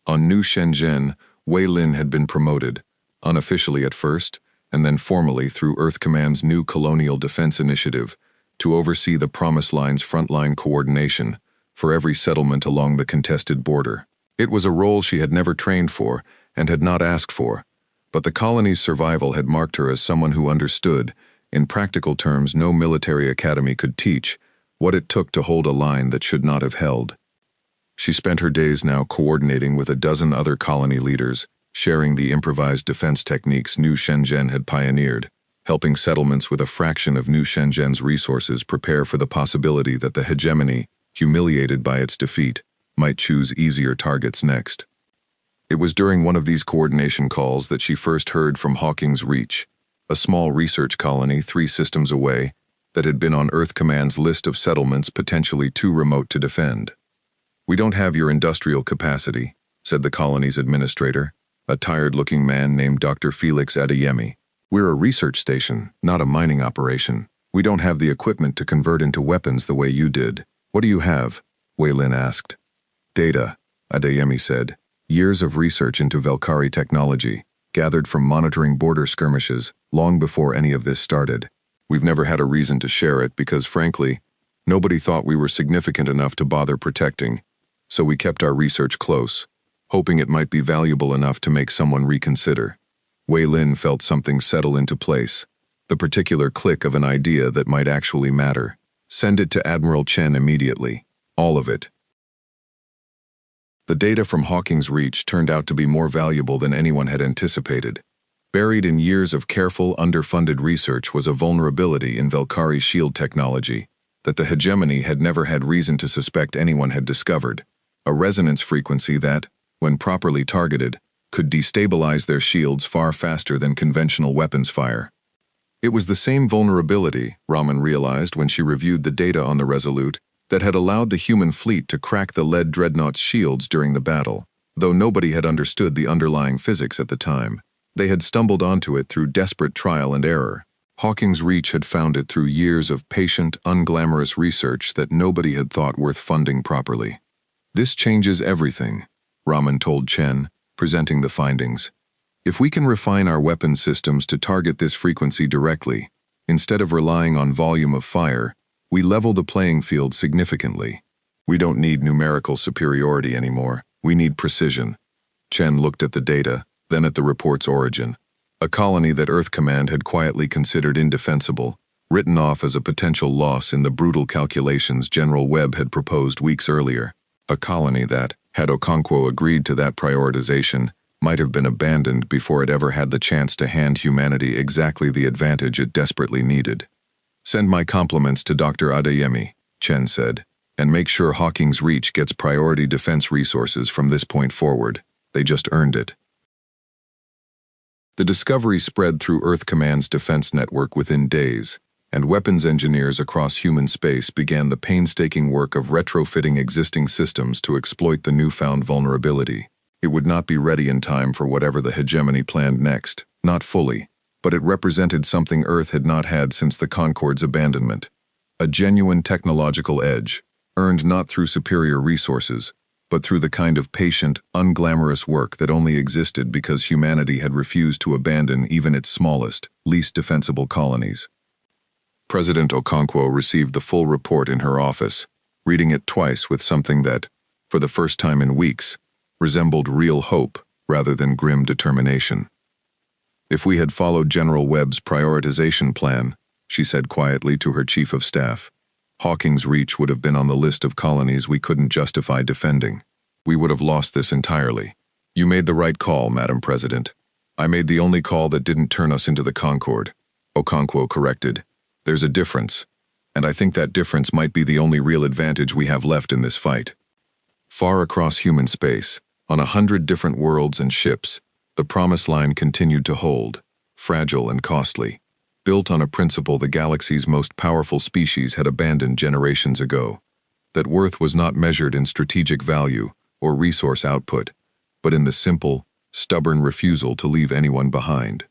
On New Shenzhen, Wei Lin had been promoted, unofficially at first, and then formally through Earth Command's new Colonial Defense Initiative, to oversee the Promise Line's frontline coordination for every settlement along the contested border. It was a role she had never trained for and had not asked for, but the colony's survival had marked her as someone who understood, in practical terms no military academy could teach, what it took to hold a line that should not have held. She spent her days now coordinating with a dozen other colony leaders, sharing the improvised defense techniques New Shenzhen had pioneered, helping settlements with a fraction of New Shenzhen's resources prepare for the possibility that the hegemony, humiliated by its defeat, might choose easier targets next. It was during one of these coordination calls that she first heard from Hawkins Reach, a small research colony 3 systems away that had been on Earth Command's list of settlements potentially too remote to defend. "We don't have your industrial capacity," said the colony's administrator, a tired-looking man named Dr. Felix Adeyemi. "We're a research station, not a mining operation. We don't have the equipment to convert into weapons the way you did." "What do you have?" Wei Lin asked. "Data," Adeyemi said. "Years of research into Velkari technology, gathered from monitoring border skirmishes long before any of this started. We've never had a reason to share it because, frankly, nobody thought we were significant enough to bother protecting, so we kept our research close, hoping it might be valuable enough to make someone reconsider." Wei Lin felt something settle into place, the particular click of an idea that might actually matter. "Send it to Admiral Chen immediately. All of it." The data from Hawkins Reach turned out to be more valuable than anyone had anticipated. Buried in years of careful, underfunded research was a vulnerability in Velkari's shield technology that the hegemony had never had reason to suspect anyone had discovered, a resonance frequency that, when properly targeted, could destabilize their shields far faster than conventional weapons fire. It was the same vulnerability, Raman realized when she reviewed the data on the Resolute, that had allowed the human fleet to crack the lead dreadnought's shields during the battle. Though nobody had understood the underlying physics at the time, they had stumbled onto it through desperate trial and error. Hawkins Reach had found it through years of patient, unglamorous research that nobody had thought worth funding properly. "This changes everything," Raman told Chen, presenting the findings. "If we can refine our weapon systems to target this frequency directly, instead of relying on volume of fire, we level the playing field significantly. We don't need numerical superiority anymore, we need precision." Chen looked at the data, then at the report's origin. A colony that Earth Command had quietly considered indefensible, written off as a potential loss in the brutal calculations General Webb had proposed weeks earlier. A colony that, had Okonkwo agreed to that prioritization, might have been abandoned before it ever had the chance to hand humanity exactly the advantage it desperately needed. "Send my compliments to Dr. Adeyemi," Chen said, "and make sure Hawking's Reach gets priority defense resources from this point forward. They just earned it." The discovery spread through Earth Command's defense network within days, and weapons engineers across human space began the painstaking work of retrofitting existing systems to exploit the newfound vulnerability. It would not be ready in time for whatever the hegemony planned next, not fully, but it represented something Earth had not had since the Concorde's abandonment. A genuine technological edge, earned not through superior resources, but through the kind of patient, unglamorous work that only existed because humanity had refused to abandon even its smallest, least defensible colonies. President Okonkwo received the full report in her office, reading it twice with something that, for the first time in weeks, resembled real hope rather than grim determination. "If we had followed General Webb's prioritization plan," she said quietly to her chief of staff, "Hawking's Reach would have been on the list of colonies we couldn't justify defending. We would have lost this entirely." "You made the right call, Madam President. I made the only call that didn't turn us into the Concorde," Okonkwo corrected. "There's a difference, and I think that difference might be the only real advantage we have left in this fight." Far across human space, on 100 different worlds and ships, the promise line continued to hold, fragile and costly, built on a principle the galaxy's most powerful species had abandoned generations ago, that worth was not measured in strategic value or resource output, but in the simple, stubborn refusal to leave anyone behind.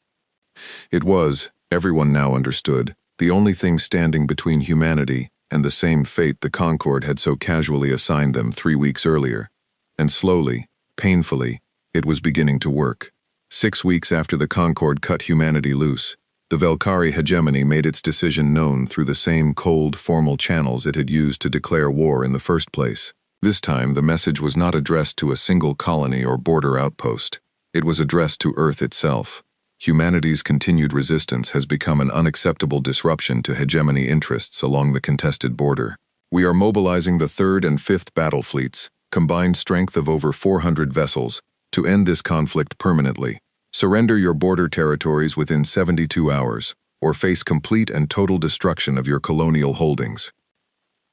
It was, everyone now understood, the only thing standing between humanity and the same fate the Concorde had so casually assigned them 3 weeks earlier. And slowly, painfully, it was beginning to work. 6 weeks after the Concorde cut humanity loose, the Velkari hegemony made its decision known through the same cold, formal channels it had used to declare war in the first place. This time, the message was not addressed to a single colony or border outpost. It was addressed to Earth itself. Humanity's continued resistance has become an unacceptable disruption to hegemony interests along the contested border. We are mobilizing the 3rd and 5th battle fleets, combined strength of over 400 vessels, to end this conflict permanently. Surrender your border territories within 72 hours, or face complete and total destruction of your colonial holdings.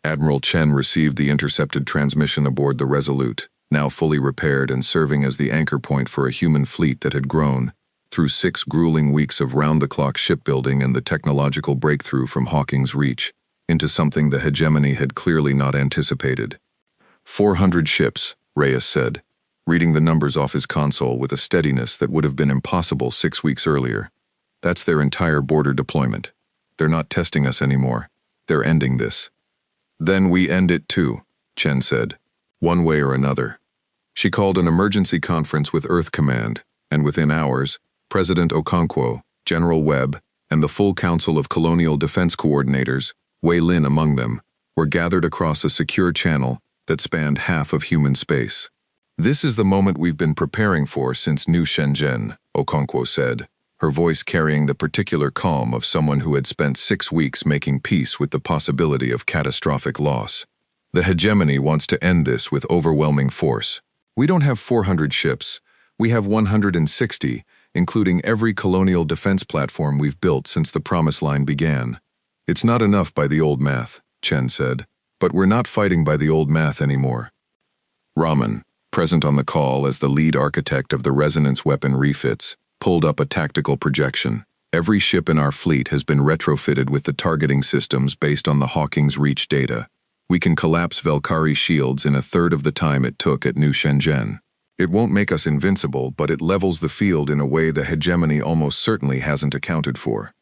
Admiral Chen received the intercepted transmission aboard the Resolute, now fully repaired and serving as the anchor point for a human fleet that had grown, through 6 grueling weeks of round-the-clock shipbuilding and the technological breakthrough from Hawking's Reach, into something the hegemony had clearly not anticipated. 400 ships, Reyes said, reading the numbers off his console with a steadiness that would have been impossible 6 weeks earlier. That's their entire border deployment. They're not testing us anymore. They're ending this. Then we end it too, Chen said, one way or another. She called an emergency conference with Earth Command, and within hours, President Okonkwo, General Webb, and the full Council of Colonial Defense Coordinators, Wei Lin among them, were gathered across a secure channel that spanned half of human space. "This is the moment we've been preparing for since New Shenzhen," Okonkwo said, her voice carrying the particular calm of someone who had spent 6 weeks making peace with the possibility of catastrophic loss. "The hegemony wants to end this with overwhelming force. We don't have 400 ships. We have 160, including every colonial defense platform we've built since the Promise Line began. It's not enough by the old math," Chen said, "but we're not fighting by the old math anymore." Raman, present on the call as the lead architect of the resonance weapon refits, pulled up a tactical projection. "Every ship in our fleet has been retrofitted with the targeting systems based on the Hawking's Reach data. We can collapse Velkari shields in 1/3 of the time it took at New Shenzhen. It won't make us invincible, but it levels the field in a way the hegemony almost certainly hasn't accounted for.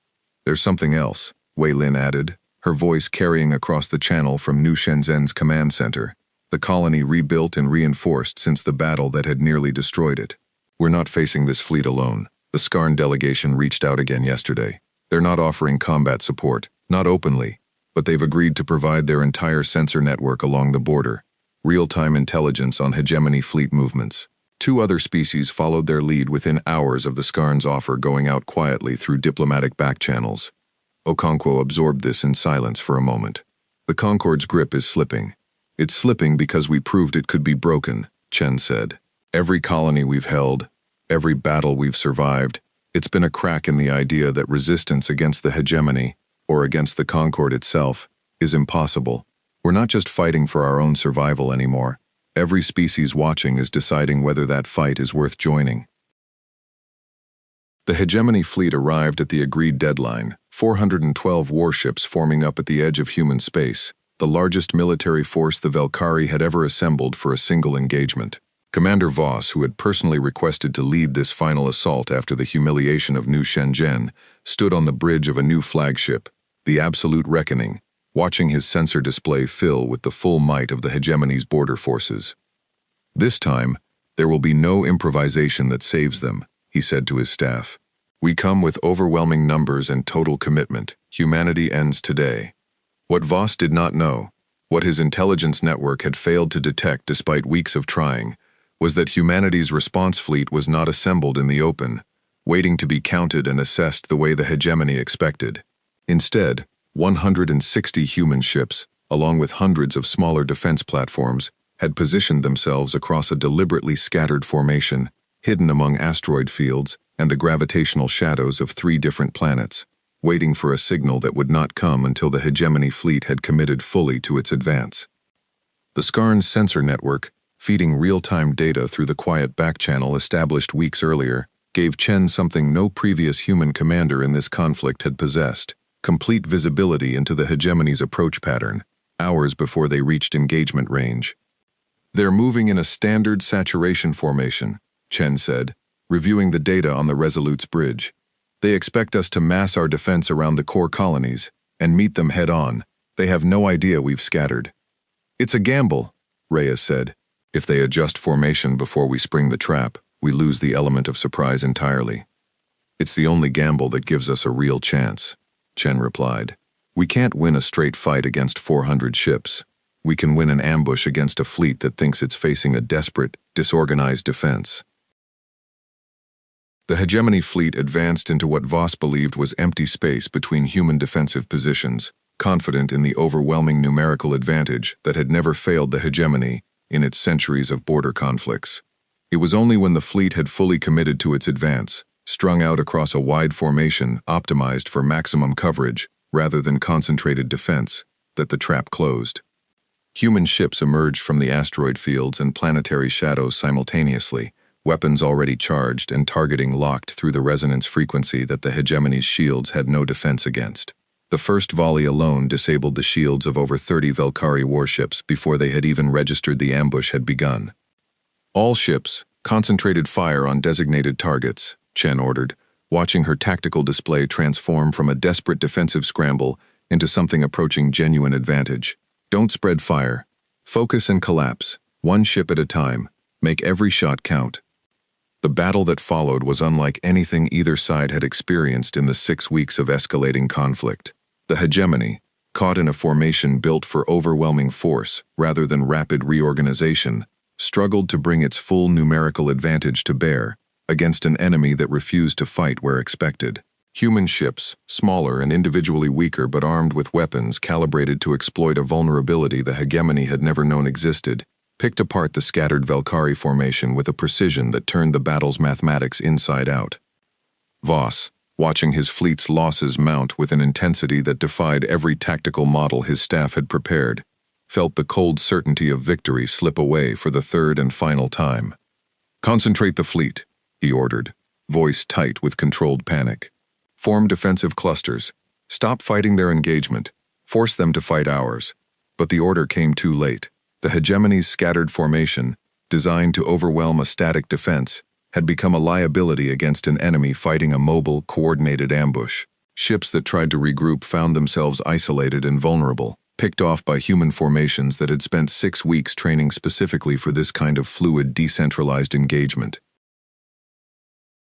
There's something else," Wei Lin added, her voice carrying across the channel from New Shenzhen's command center, the colony rebuilt and reinforced since the battle that had nearly destroyed it. "We're not facing this fleet alone. The Skarn delegation reached out again yesterday. They're not offering combat support, not openly, but they've agreed to provide their entire sensor network along the border, real-time intelligence on hegemony fleet movements. Two other species followed their lead within hours of the Skarn's offer, going out quietly through diplomatic back channels. Okonkwo absorbed this in silence for a moment. The Concorde's grip is slipping. It's slipping because we proved it could be broken, Chen said. Every colony we've held, every battle we've survived, it's been a crack in the idea that resistance against the hegemony, or against the Concorde itself, is impossible. We're not just fighting for our own survival anymore. Every species watching is deciding whether that fight is worth joining. The hegemony fleet arrived at the agreed deadline, 412 warships forming up at the edge of human space, the largest military force the Velkari had ever assembled for a single engagement. Commander Voss, who had personally requested to lead this final assault after the humiliation of New Shenzhen, stood on the bridge of a new flagship, the Absolute Reckoning, watching his sensor display fill with the full might of the hegemony's border forces. This time, there will be no improvisation that saves them, he said to his staff. We come with overwhelming numbers and total commitment. Humanity ends today. What Voss did not know, what his intelligence network had failed to detect despite weeks of trying, was that humanity's response fleet was not assembled in the open, waiting to be counted and assessed the way the hegemony expected. Instead, 160 human ships, along with hundreds of smaller defense platforms, had positioned themselves across a deliberately scattered formation, hidden among asteroid fields and the gravitational shadows of 3 different planets, waiting for a signal that would not come until the hegemony fleet had committed fully to its advance. The Skarn's sensor network, feeding real-time data through the quiet back-channel established weeks earlier, gave Chen something no previous human commander in this conflict had possessed: complete visibility into the hegemony's approach pattern, hours before they reached engagement range. They're moving in a standard saturation formation, Chen said, reviewing the data on the Resolute's bridge. They expect us to mass our defense around the core colonies and meet them head-on. They have no idea we've scattered. It's a gamble, Reyes said. If they adjust formation before we spring the trap, we lose the element of surprise entirely. It's the only gamble that gives us a real chance, Chen replied. We can't win a straight fight against 400 ships. We can win an ambush against a fleet that thinks it's facing a desperate, disorganized defense. The hegemony fleet advanced into what Voss believed was empty space between human defensive positions, confident in the overwhelming numerical advantage that had never failed the hegemony in its centuries of border conflicts. It was only when the fleet had fully committed to its advance, strung out across a wide formation optimized for maximum coverage rather than concentrated defense, that the trap closed. Human ships emerged from the asteroid fields and planetary shadows simultaneously, weapons already charged and targeting locked through the resonance frequency that the hegemony's shields had no defense against. The first volley alone disabled the shields of over 30 Velkari warships before they had even registered the ambush had begun. All ships, concentrated fire on designated targets, Chen ordered, watching her tactical display transform from a desperate defensive scramble into something approaching genuine advantage. Don't spread fire. Focus and collapse, one ship at a time. Make every shot count. The battle that followed was unlike anything either side had experienced in the 6 weeks of escalating conflict. The hegemony, caught in a formation built for overwhelming force rather than rapid reorganization, struggled to bring its full numerical advantage to bear against an enemy that refused to fight where expected. Human ships, smaller and individually weaker but armed with weapons calibrated to exploit a vulnerability the hegemony had never known existed, picked apart the scattered Velkari formation with a precision that turned the battle's mathematics inside out. Voss, watching his fleet's losses mount with an intensity that defied every tactical model his staff had prepared, felt the cold certainty of victory slip away for the third and final time. Concentrate the fleet, he ordered, voice tight with controlled panic. Form defensive clusters. Stop fighting their engagement. Force them to fight ours. But the order came too late. The hegemony's scattered formation, designed to overwhelm a static defense, had become a liability against an enemy fighting a mobile, coordinated ambush. Ships that tried to regroup found themselves isolated and vulnerable, picked off by human formations that had spent 6 weeks training specifically for this kind of fluid, decentralized engagement.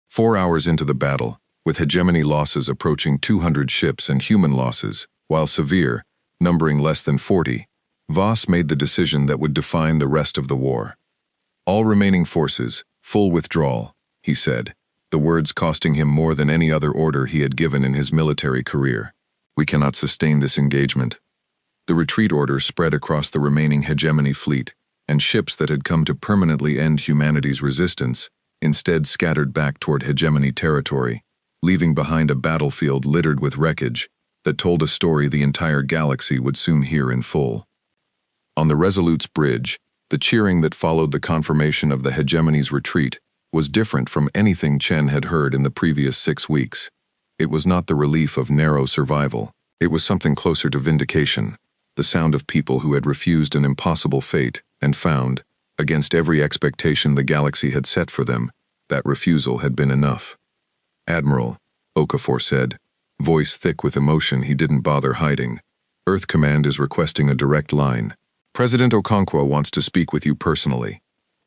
4 hours into the battle, with hegemony losses approaching 200 ships and human losses, while severe, numbering less than 40, Voss made the decision that would define the rest of the war. All remaining forces, full withdrawal, he said, the words costing him more than any other order he had given in his military career. We cannot sustain this engagement. The retreat order spread across the remaining hegemony fleet, and ships that had come to permanently end humanity's resistance instead scattered back toward hegemony territory, leaving behind a battlefield littered with wreckage that told a story the entire galaxy would soon hear in full. On the Resolute's bridge, the cheering that followed the confirmation of the hegemony's retreat was different from anything Chen had heard in the previous 6 weeks. It was not the relief of narrow survival. It was something closer to vindication, the sound of people who had refused an impossible fate and found, against every expectation the galaxy had set for them, that refusal had been enough. Admiral, Okafor said, voice thick with emotion he didn't bother hiding. Earth Command is requesting a direct line. President Okonkwo wants to speak with you personally.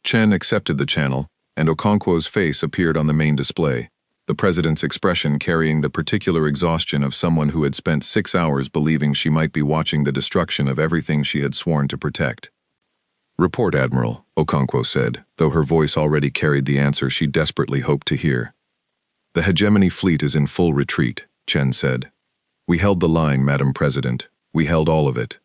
Chen accepted the channel, and Okonkwo's face appeared on the main display, the president's expression carrying the particular exhaustion of someone who had spent 6 hours believing she might be watching the destruction of everything she had sworn to protect. Report, Admiral, Okonkwo said, though her voice already carried the answer she desperately hoped to hear. The hegemony fleet is in full retreat, Chen said. We held the line, Madam President. We held all of it.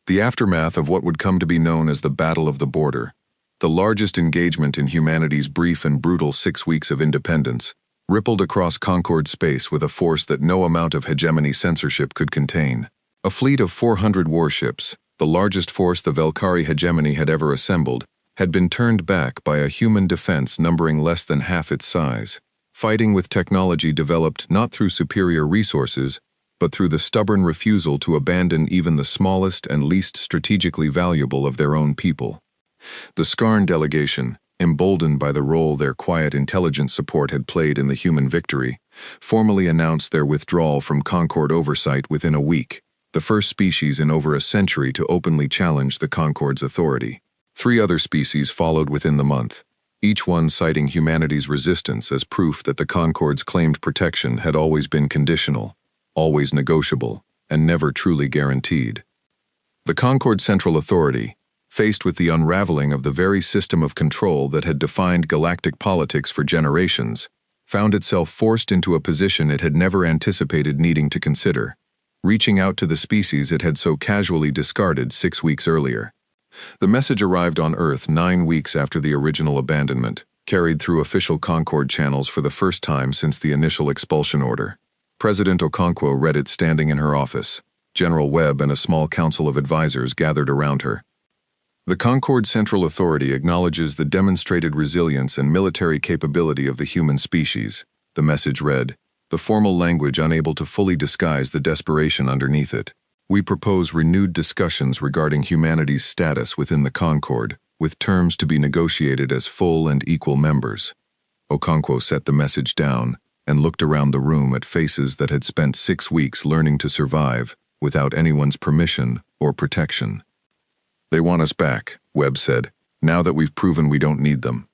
The aftermath of what would come to be known as the Battle of the Border, the largest engagement in humanity's brief and brutal 6 weeks of independence, rippled across Concorde space with a force that no amount of hegemony censorship could contain. A fleet of 400 warships, the largest force the Velkari hegemony had ever assembled, had been turned back by a human defense numbering less than half its size, fighting with technology developed not through superior resources, but through the stubborn refusal to abandon even the smallest and least strategically valuable of their own people. The Skarn delegation, emboldened by the role their quiet intelligence support had played in the human victory, formally announced their withdrawal from Concorde oversight within a week, the first species in over a century to openly challenge the Concorde's authority. 3 other species followed within the month, each one citing humanity's resistance as proof that the Concorde's claimed protection had always been conditional, always negotiable, and never truly guaranteed. The Concorde Central Authority, faced with the unraveling of the very system of control that had defined galactic politics for generations, found itself forced into a position it had never anticipated needing to consider, reaching out to the species it had so casually discarded 6 weeks earlier. The message arrived on Earth 9 weeks after the original abandonment, carried through official Concorde channels for the first time since the initial expulsion order. President Okonkwo read it standing in her office. General Webb and a small council of advisors gathered around her. The Concorde Central Authority acknowledges the demonstrated resilience and military capability of the human species, the message read, the formal language unable to fully disguise the desperation underneath it. We propose renewed discussions regarding humanity's status within the Concorde, with terms to be negotiated as full and equal members. Okonkwo set the message down and looked around the room at faces that had spent 6 weeks learning to survive without anyone's permission or protection. They want us back, Webb said, now that we've proven we don't need them.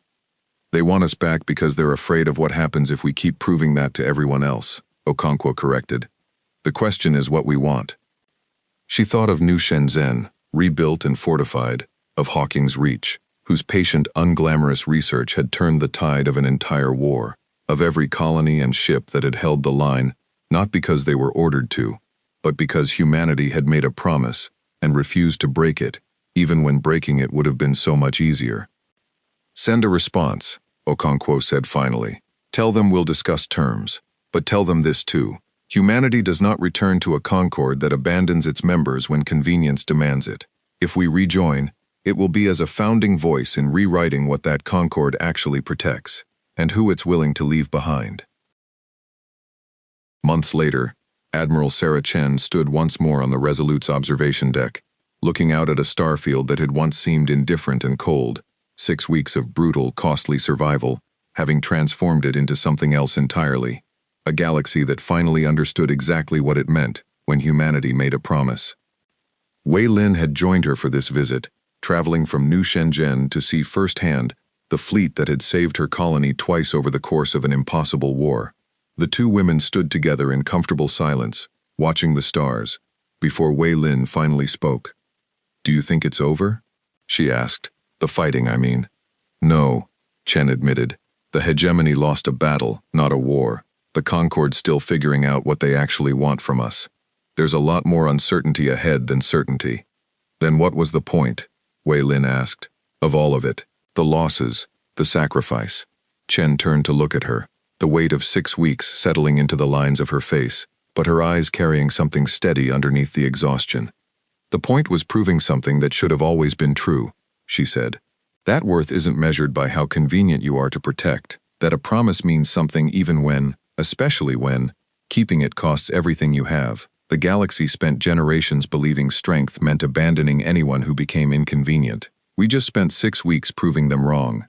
They want us back because they're afraid of what happens if we keep proving that to everyone else, Okonkwo corrected. The question is what we want. She thought of New Shenzhen, rebuilt and fortified, of Hawking's Reach, whose patient, unglamorous research had turned the tide of an entire war, of every colony and ship that had held the line, not because they were ordered to, but because humanity had made a promise and refused to break it, even when breaking it would have been so much easier. Send a response, Okonkwo said finally. Tell them we'll discuss terms, but tell them this too. Humanity does not return to a Concorde that abandons its members when convenience demands it. If we rejoin, it will be as a founding voice in rewriting what that Concorde actually protects, and who it's willing to leave behind. Months later, Admiral Sarah Chen stood once more on the Resolute's observation deck, looking out at a starfield that had once seemed indifferent and cold, 6 weeks of brutal, costly survival, having transformed it into something else entirely. A galaxy that finally understood exactly what it meant when humanity made a promise. Wei Lin had joined her for this visit, traveling from New Shenzhen to see firsthand the fleet that had saved her colony twice over the course of an impossible war. The 2 women stood together in comfortable silence, watching the stars, before Wei Lin finally spoke. Do you think it's over? She asked, The fighting, I mean. No, Chen admitted. The hegemony lost a battle, not a war. The Concorde's still figuring out what they actually want from us. There's a lot more uncertainty ahead than certainty. Then what was the point? Wei Lin asked. Of all of it. The losses, the sacrifice. Chen turned to look at her, the weight of 6 weeks settling into the lines of her face, but her eyes carrying something steady underneath the exhaustion. The point was proving something that should have always been true, she said. That worth isn't measured by how convenient you are to protect, that a promise means something even when, especially when, keeping it costs everything you have. The galaxy spent generations believing strength meant abandoning anyone who became inconvenient. We just spent 6 weeks proving them wrong.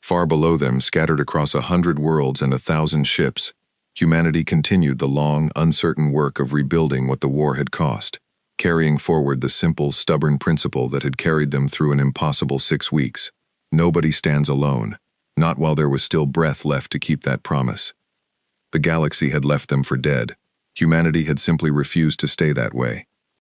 Far below them, scattered across 100 worlds and 1,000 ships, humanity continued the long, uncertain work of rebuilding what the war had cost, carrying forward the simple, stubborn principle that had carried them through an impossible 6 weeks. Nobody stands alone, not while there was still breath left to keep that promise. The galaxy had left them for dead. Humanity had simply refused to stay that way.